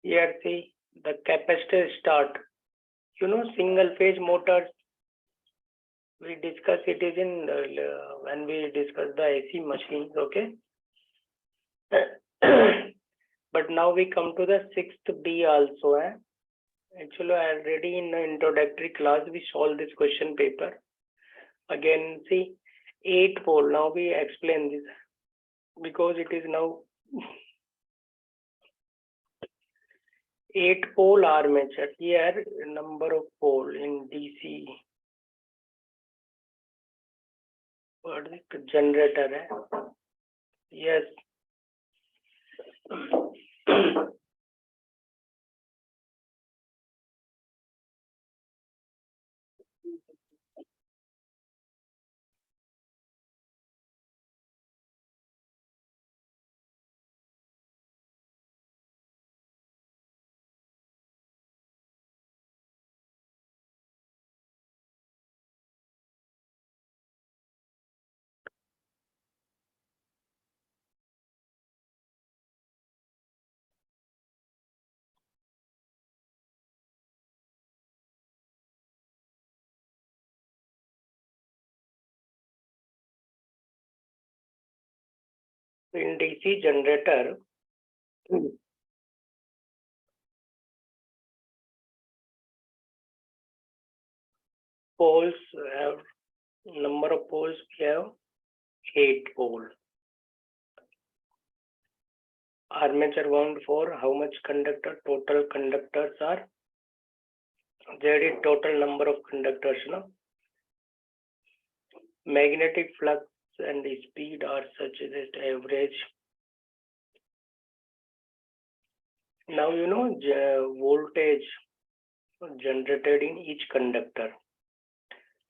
Here see the capacitor start. You know single phase motors. We discuss it is in when we discuss the AC machines. Okay. But now we come to the 6th B also. Actually, already in the introductory class we solved this question paper. Again, see 8 pole. Now we explain this because it is now 8 pole armature. Here number of pole in DC. What is it? Generator. Yes. In DC generator, poles have number of poles, we have 8 pole. Armature wound for how much conductor? Total conductors are, there is total number of conductors, no? Magnetic flux and the speed are such that average. Now you know voltage generated in each conductor.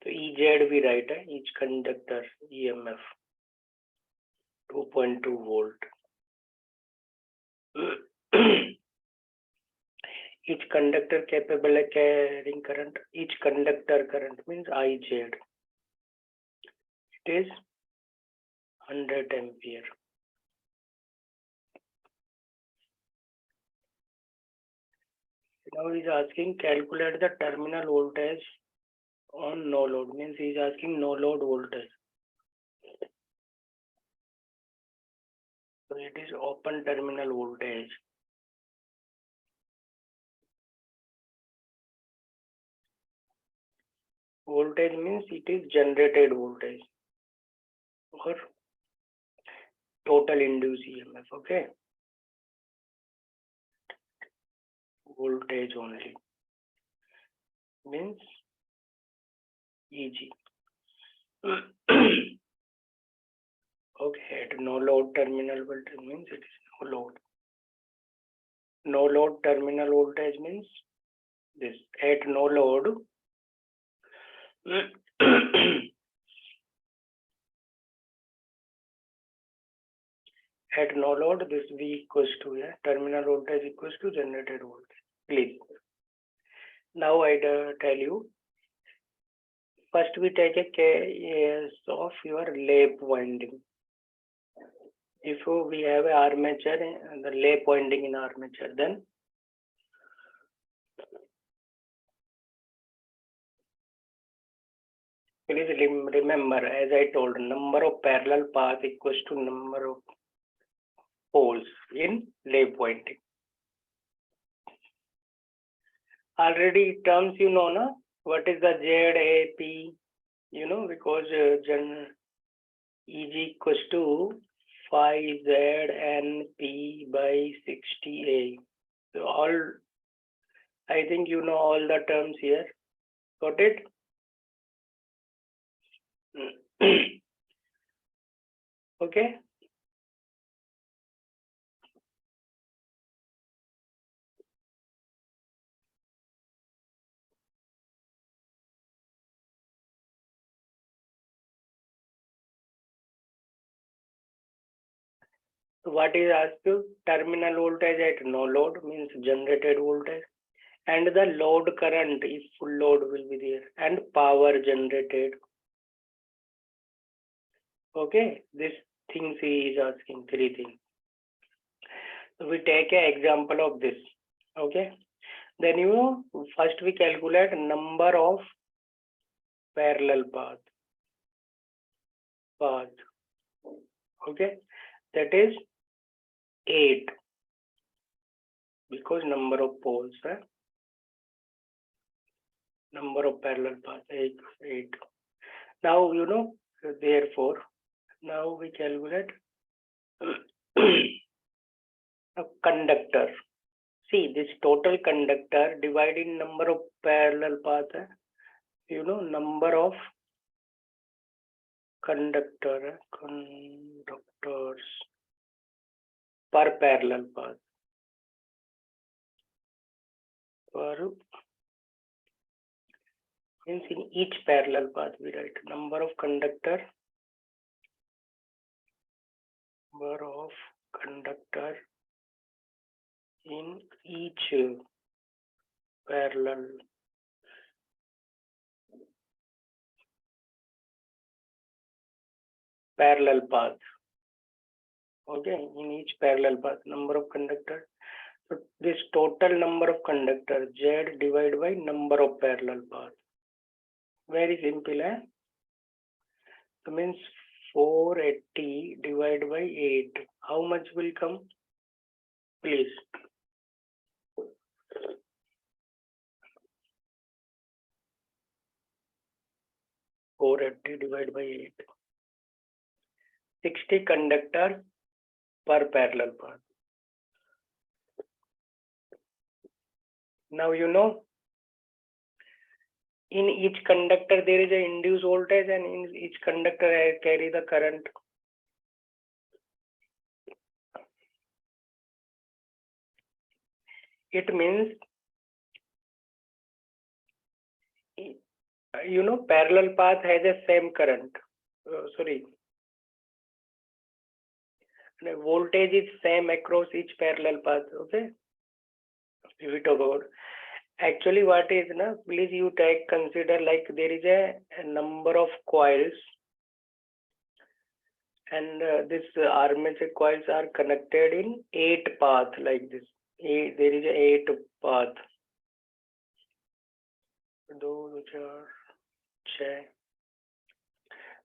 So EZ we write each conductor EMF 2.2 volt. Each conductor capable of carrying current. Each conductor current means IZ. It is 100 ampere. Now he is asking calculate the terminal voltage on no load, means he is asking no load voltage. So it is open terminal voltage. Voltage means it is generated voltage or total induced EMF, okay? Voltage only means EG. Okay, at no load terminal voltage means it is no load. No load terminal voltage means this. At no load, at no load, this V equals to terminal voltage equals to generated voltage. Please. Now I tell you. First, we take a case of your lap winding. If we have an armature, the lap winding in armature, then please remember, as I told, number of parallel paths equals to number of poles in lap winding. Already terms you know, na? What is the ZAP? You know, because EG equals to 5ZNP by 60A. So all, I think you know all the terms here. Got it? Okay. So what is asked you? Terminal voltage at no load means generated voltage, and the load current if full load will be there, and power generated. Okay, these things he is asking, 3 things. So we take an example of this. Okay, then you know, first we calculate number of parallel paths. Okay, that is 8 because number of poles, number of parallel paths 8. Now you know, therefore now we calculate a conductor. See, this total conductor divided in number of parallel paths, you know, number of conductors per parallel path. Means in each parallel path we write number of conductor in each parallel path. Okay, in each parallel path, number of conductors. So this total number of conductors Z divided by number of parallel paths. Very simple, So means 480 divided by 8. How much will come? Please. divided by 8. 60 conductors per parallel path. Now you know, in each conductor there is an induced voltage, and in each conductor I carry the current. It means, you know, parallel path has a same current. The voltage is same across each parallel path. Okay. If we talk about, actually what is, na, please you consider like there is a number of coils, and this armature coils are connected in 8 paths like this. There is a 8 path.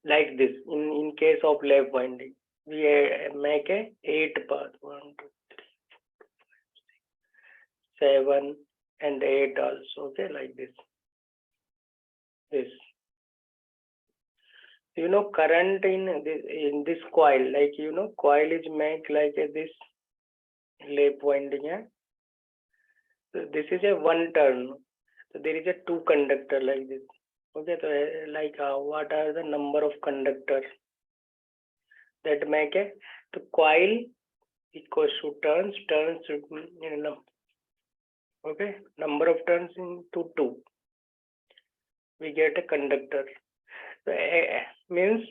Like this. In case of lap winding, we make a 8 path. 1, 2, 3, 4, 5, 6, 7 and 8 also. Okay, like this. This. You know, current in this coil, like, you know, coil is make like this lap winding. Yeah? So this is a 1 turn. So there is a 2 conductor like this. Okay, so like what are the number of conductors that make a, the coil equals to turns, you know, okay, number of turns into 2. We get a conductor. So, means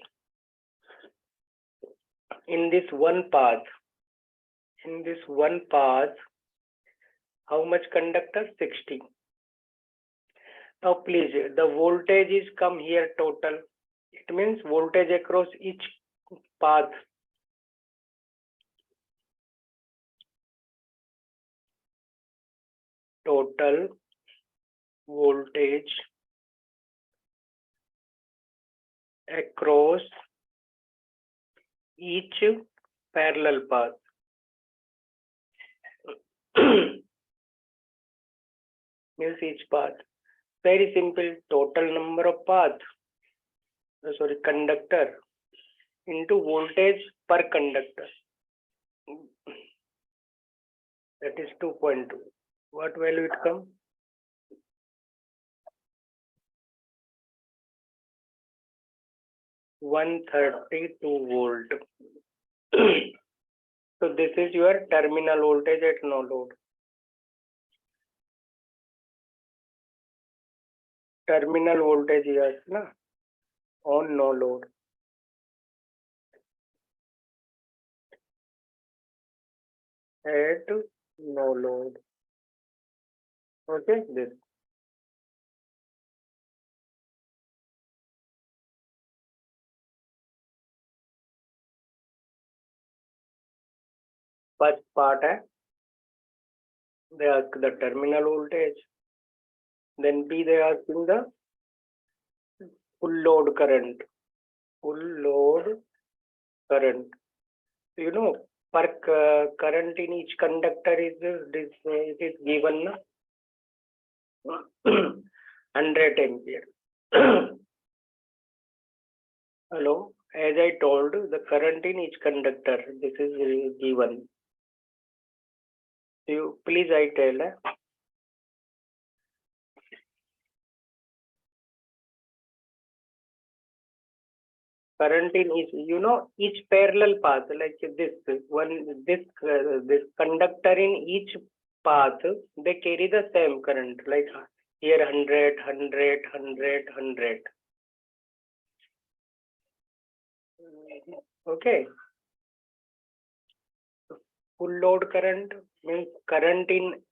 in this one path, how much conductor? 60. Now please, the voltage is come here total. It means voltage across each path. Total voltage across each parallel path. Means each path. Very simple. Total number of path, conductor into voltage per conductor. That is 2.2. What value it come? 132 volt. So this is your terminal voltage at no load. Terminal voltage here, na, on no load. At no load. Okay, this. First part है the terminal voltage. Then B they are asking the full load current. Full load current. You know, per current in each conductor is this it is given 100 ampere. Hello, as I told, the current in each conductor, this is given. You please I tell. Current in each, you know, each parallel path, like this conductor in each path, they carry the same current, like here 100, 100, 100, 100. Okay. Full load current means current in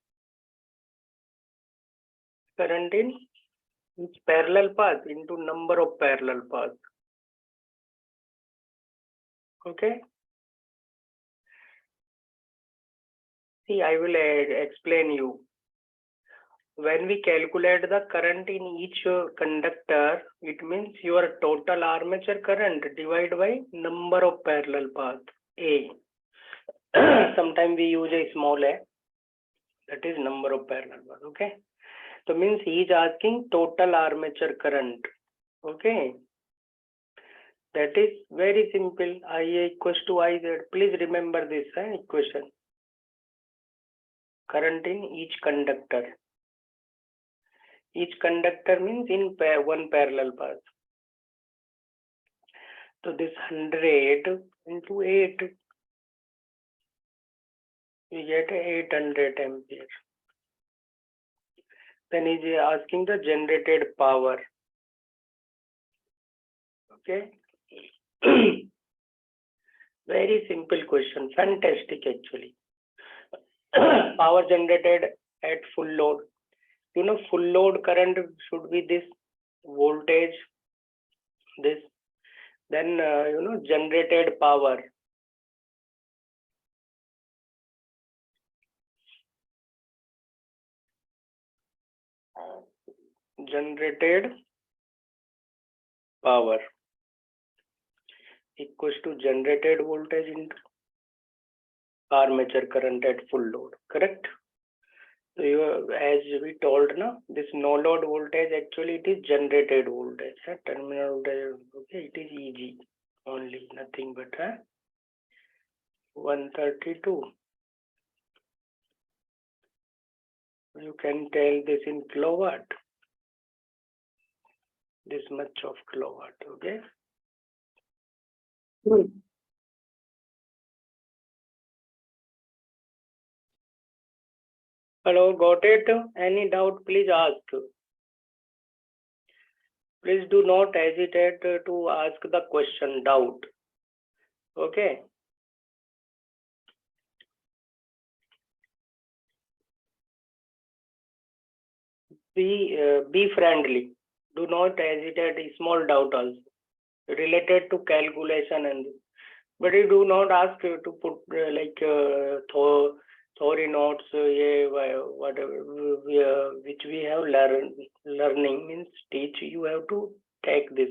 each parallel path into number of parallel paths. Okay. See, I will explain you. when we calculate the current in each conductor, it means your total armature current divided by number of parallel paths, A. Sometimes we use a small a, that is number of parallel paths, okay? So means he is asking total armature current, okay? That is very simple, IA equals to IZ. Please remember this equation. Current in each conductor. Each conductor means in one parallel path. So this 100 into 8, we get 800 ampere. Then he is asking the generated power. Okay. Very simple question, fantastic actually. Power generated at full load. You know, full load current should be this voltage, this. Then, generated power. Generated power equals to generated voltage into armature current at full load, correct? So as we told now, this no load voltage actually it is generated voltage, terminal voltage, okay, it is EG only, nothing but 132. You can tell this in kilowatt, this much of kilowatt, okay? Hello, got it? Any doubt, please ask. Please do not hesitate to ask the question, doubt. Okay. Be friendly. Do not hesitate. Small doubt also related to calculation and. But you do not ask to put theory notes, whatever which we have learning means teach. You have to take this.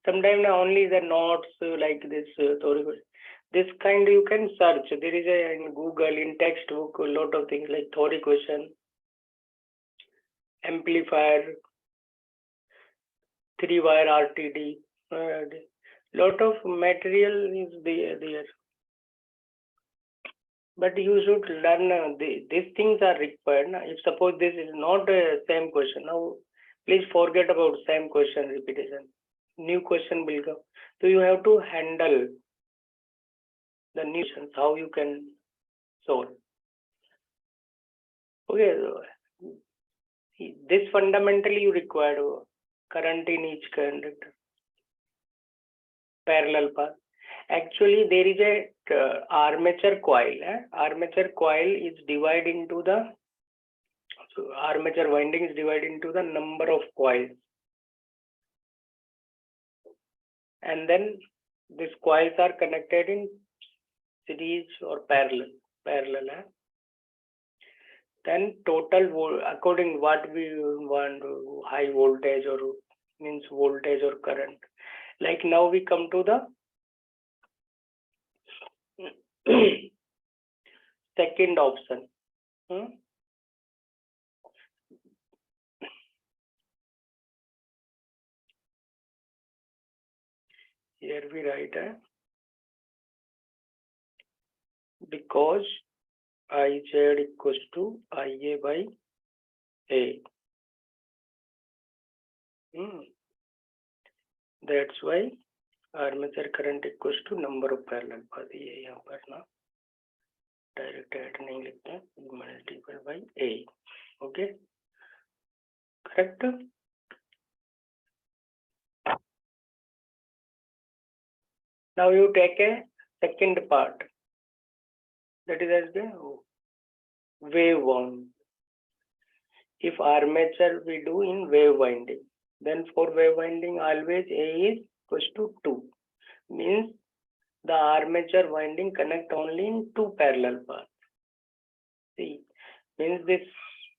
Sometimes only the notes like this theory. This kind you can search. There is in Google, in textbook, a lot of things like theory question, amplifier, 3-wire RTD. Lot of material is there. But you should learn, these things are required. If suppose this is not the same question, now please forget about same question repetition. New question will come. So you have to handle the new questions, how you can solve. Okay, this fundamentally you require current in each conductor. Parallel path. Actually, there is a armature coil. Armature coil is divided into the armature winding is divided into the number of coils, and then these coils are connected in series or parallel. Then total according what we want, high voltage or means voltage or current. Like now we come to the second option. Here we write because IZ equals to IA by A. That's why armature current equals to number of parallel path. ये यहाँ पर ना direct add नहीं लिखते, multiple bye A. Okay, correct? Now you take a second part, that is as the wave wound. If armature we do in wave winding, then for wave winding always A is equals to 2. Means the armature winding connect only in two parallel paths. See, means this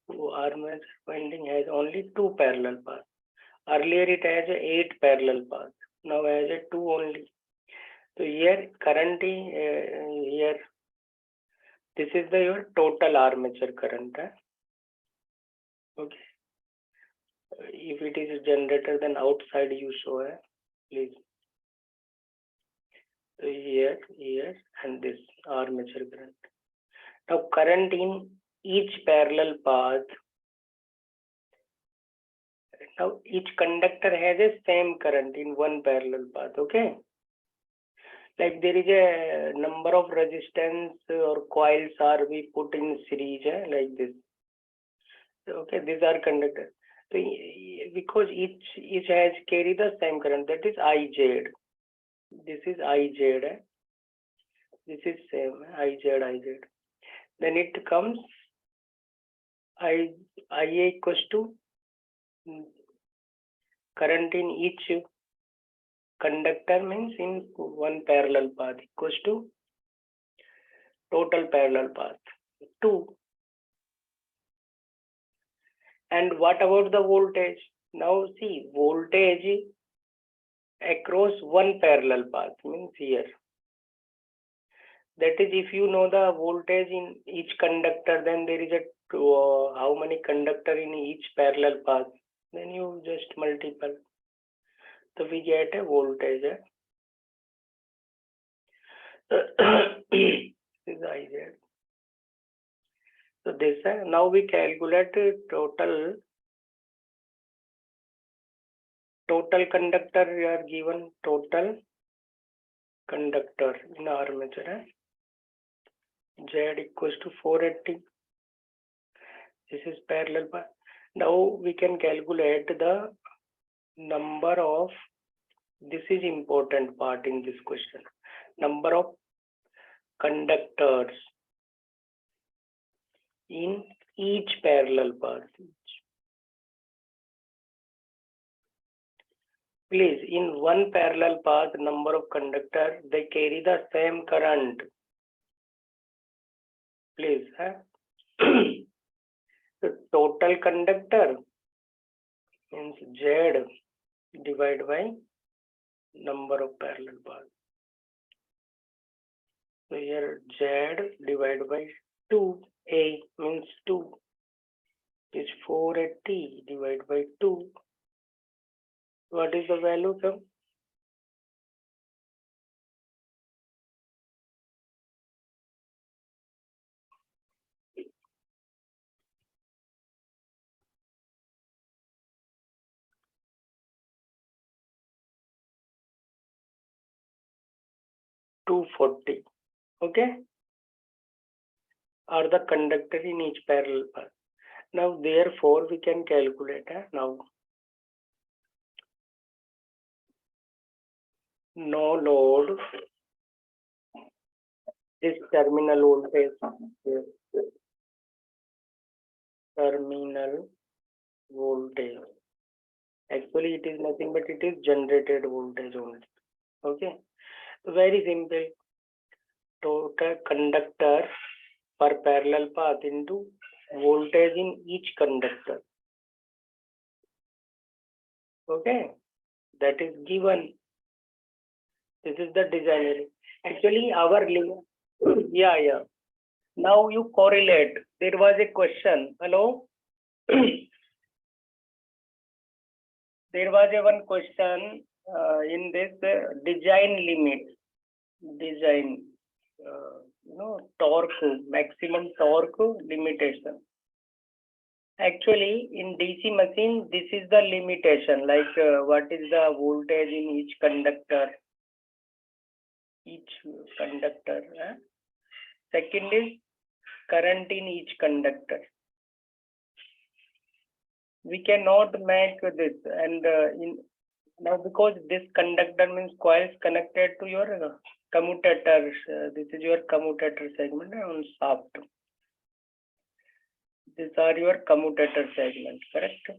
armature winding has only 2 parallel paths. Earlier it has 8 parallel paths. Now has a 2 only. So here current here this is the your total armature current. Okay. If it is generator, then outside you show please. So here, and this armature current. Now current in each parallel path. Now each conductor has a same current in one parallel path. Okay. Like there is a number of resistance or coils are we put in series like this. Okay, these are conductors. So because each has carry the same current, that is IZ. This is IZ. This is same IZ. Then it comes IA equals to current in each conductor means in one parallel path equals to total parallel path 2. And what about the voltage? Now see, voltage across one parallel path means here. That is, if you know the voltage in each conductor, then there is a how many conductor in each parallel path. Then you just multiple. So we get a voltage. This is IZ. So this now we calculate total conductor. We are given total conductor in armature. Z equals to 480. This is parallel path. Now we can calculate the number of. This is important part in this question. Number of conductors in each parallel path. Please, in one parallel path, number of conductors, they carry the same current. Please, the total conductor means Z divided by number of parallel paths. So here Z divided by 2A means 2 is 480 divided by 2. What is the value, sir? $240. Okay. Are the conductor in each parallel path. Now therefore we can calculate now. No load. This terminal voltage. Terminal voltage. Actually it is nothing but it is generated voltage only. Okay. Very simple. Total conductor per parallel path into voltage in each conductor. Okay. That is given. This is the design. Actually our yeah. Now you correlate. There was a question. Hello. There was a one question in this design limit. Design. Torque, maximum torque limitation. Actually, in DC machine, this is the limitation. Like what is the voltage in each conductor? Each conductor. Second is current in each conductor. We cannot make this, and now because this conductor means coils connected to your commutators. This is your commutator segment on shaft. These are your commutator segments, correct?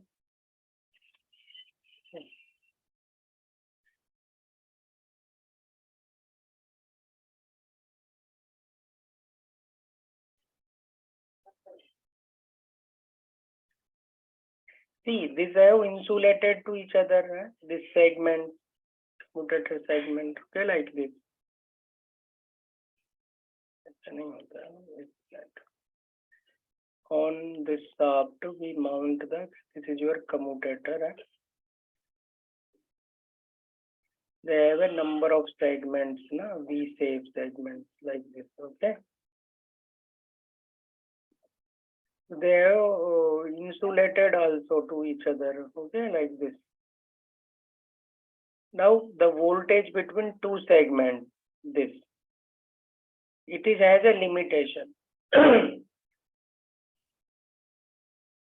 See, these are insulated to each other. This segment, commutator segment, okay, like this. On this shaft, we mount this is your commutator. They have a number of segments, V-shaped segments like this, okay? They are insulated also to each other, okay, like this. Now, the voltage between two segments, this, it is has a limitation.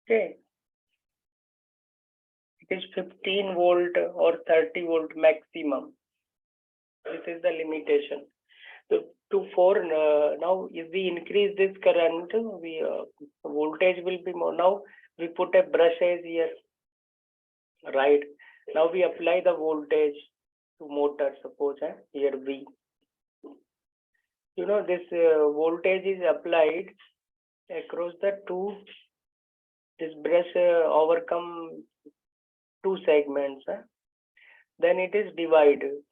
Okay. It is 15 volt or 30 volt maximum. This is the limitation. So now if we increase this current, voltage will be more. Now we put a brushes here, right? Now we apply the voltage to motor. Suppose here V. This voltage is applied across the two. This brush overcome two segments. Then it is divided.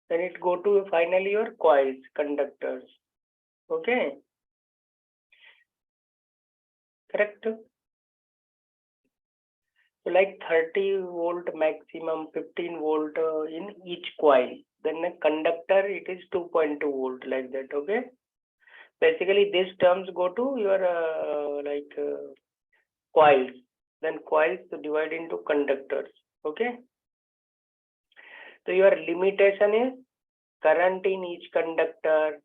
Then it go to finally your coils, conductors. Okay. Correct. So like 30 volt maximum, 15 volt in each coil. Then the conductor, it is 2.2 volt like that. Okay. Basically, these terms go to your coils. Then coils divide into conductors. Okay. So your limitation is current in each conductor,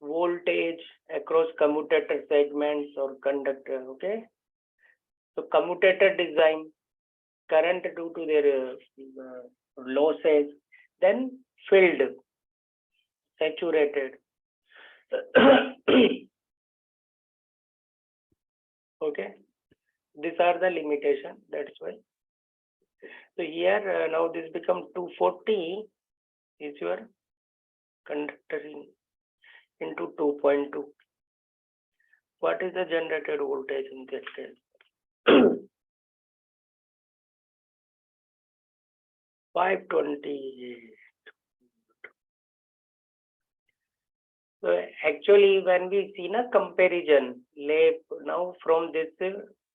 voltage across commutator segments or conductor. Okay. So commutator design, current due to their losses, then filled, saturated. Okay. These are the limitation. That's why. So here now this becomes 240 is your conductor into 2.2. What is the generated voltage in this case? 528. So actually, when we see a comparison, now from this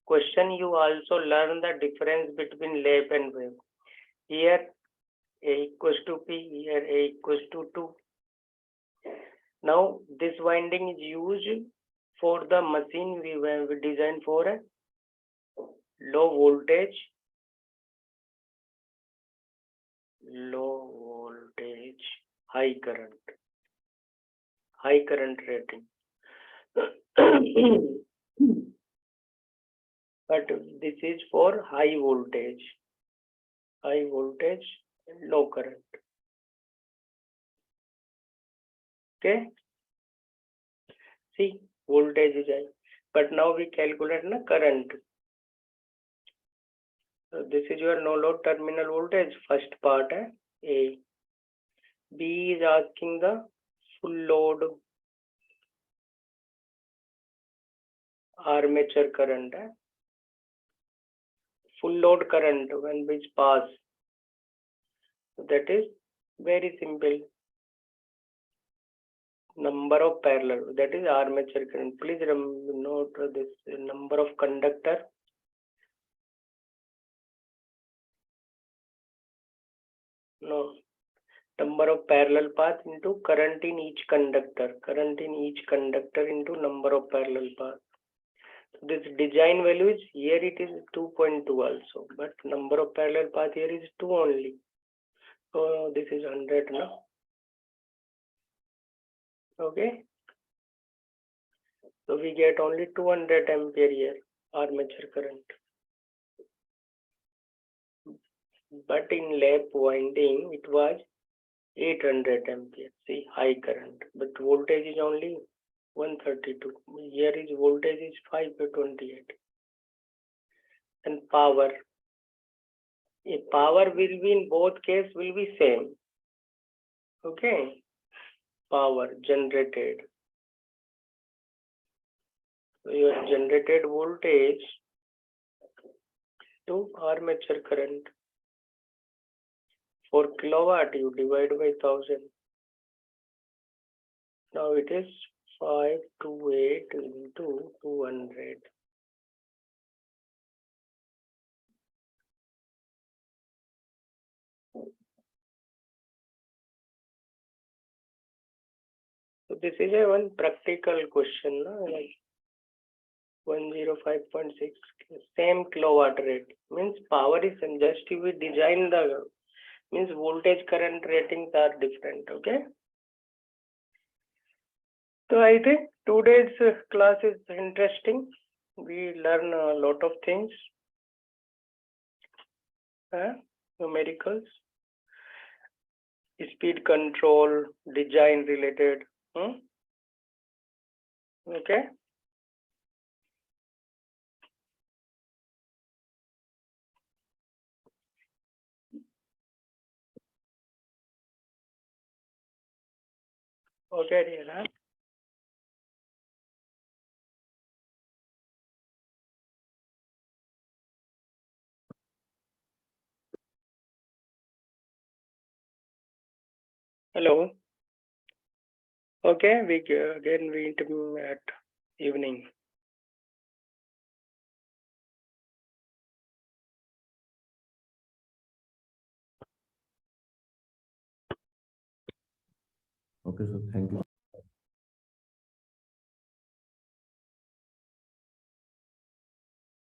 question, you also learn the difference between lap and wave. Here A equals to P, here A equals to 2. Now this winding is used for the machine we designed for a low voltage, high current rating. But this is for high voltage, low current. Okay. See, voltage is high, but now we calculate the current. So this is your no load terminal voltage, first part A. B is asking the full load armature current. Full load current when which pass. So that is very simple. Number of parallel, that is armature current. Please note this number of conductor. No. Number of parallel path into current in each conductor. Current in each conductor into number of parallel path. So this design value is here it is 2.2 also, but number of parallel path here is 2 only. So this is 100 now. Okay. So we get only 200 ampere here armature current. But in lap winding it was 800 ampere. See, high current, but voltage is only 132. Here is voltage is 528. And power. A power will be in both cases will be same. Okay. Power generated. So your generated voltage to armature current. For kilowatt, you divide by 1000. Now it is 528 into 200. So this is a one practical question, no? Like 105.6, same kilowatt rate. Means power is same, just we design the, means voltage current ratings are different, okay? So I think today's class is interesting. We learn a lot of things, numericals, speed control, design related. Okay. Okay, dear. Huh? Hello. Okay, we again we interview at evening. Okay, sir. Thank you.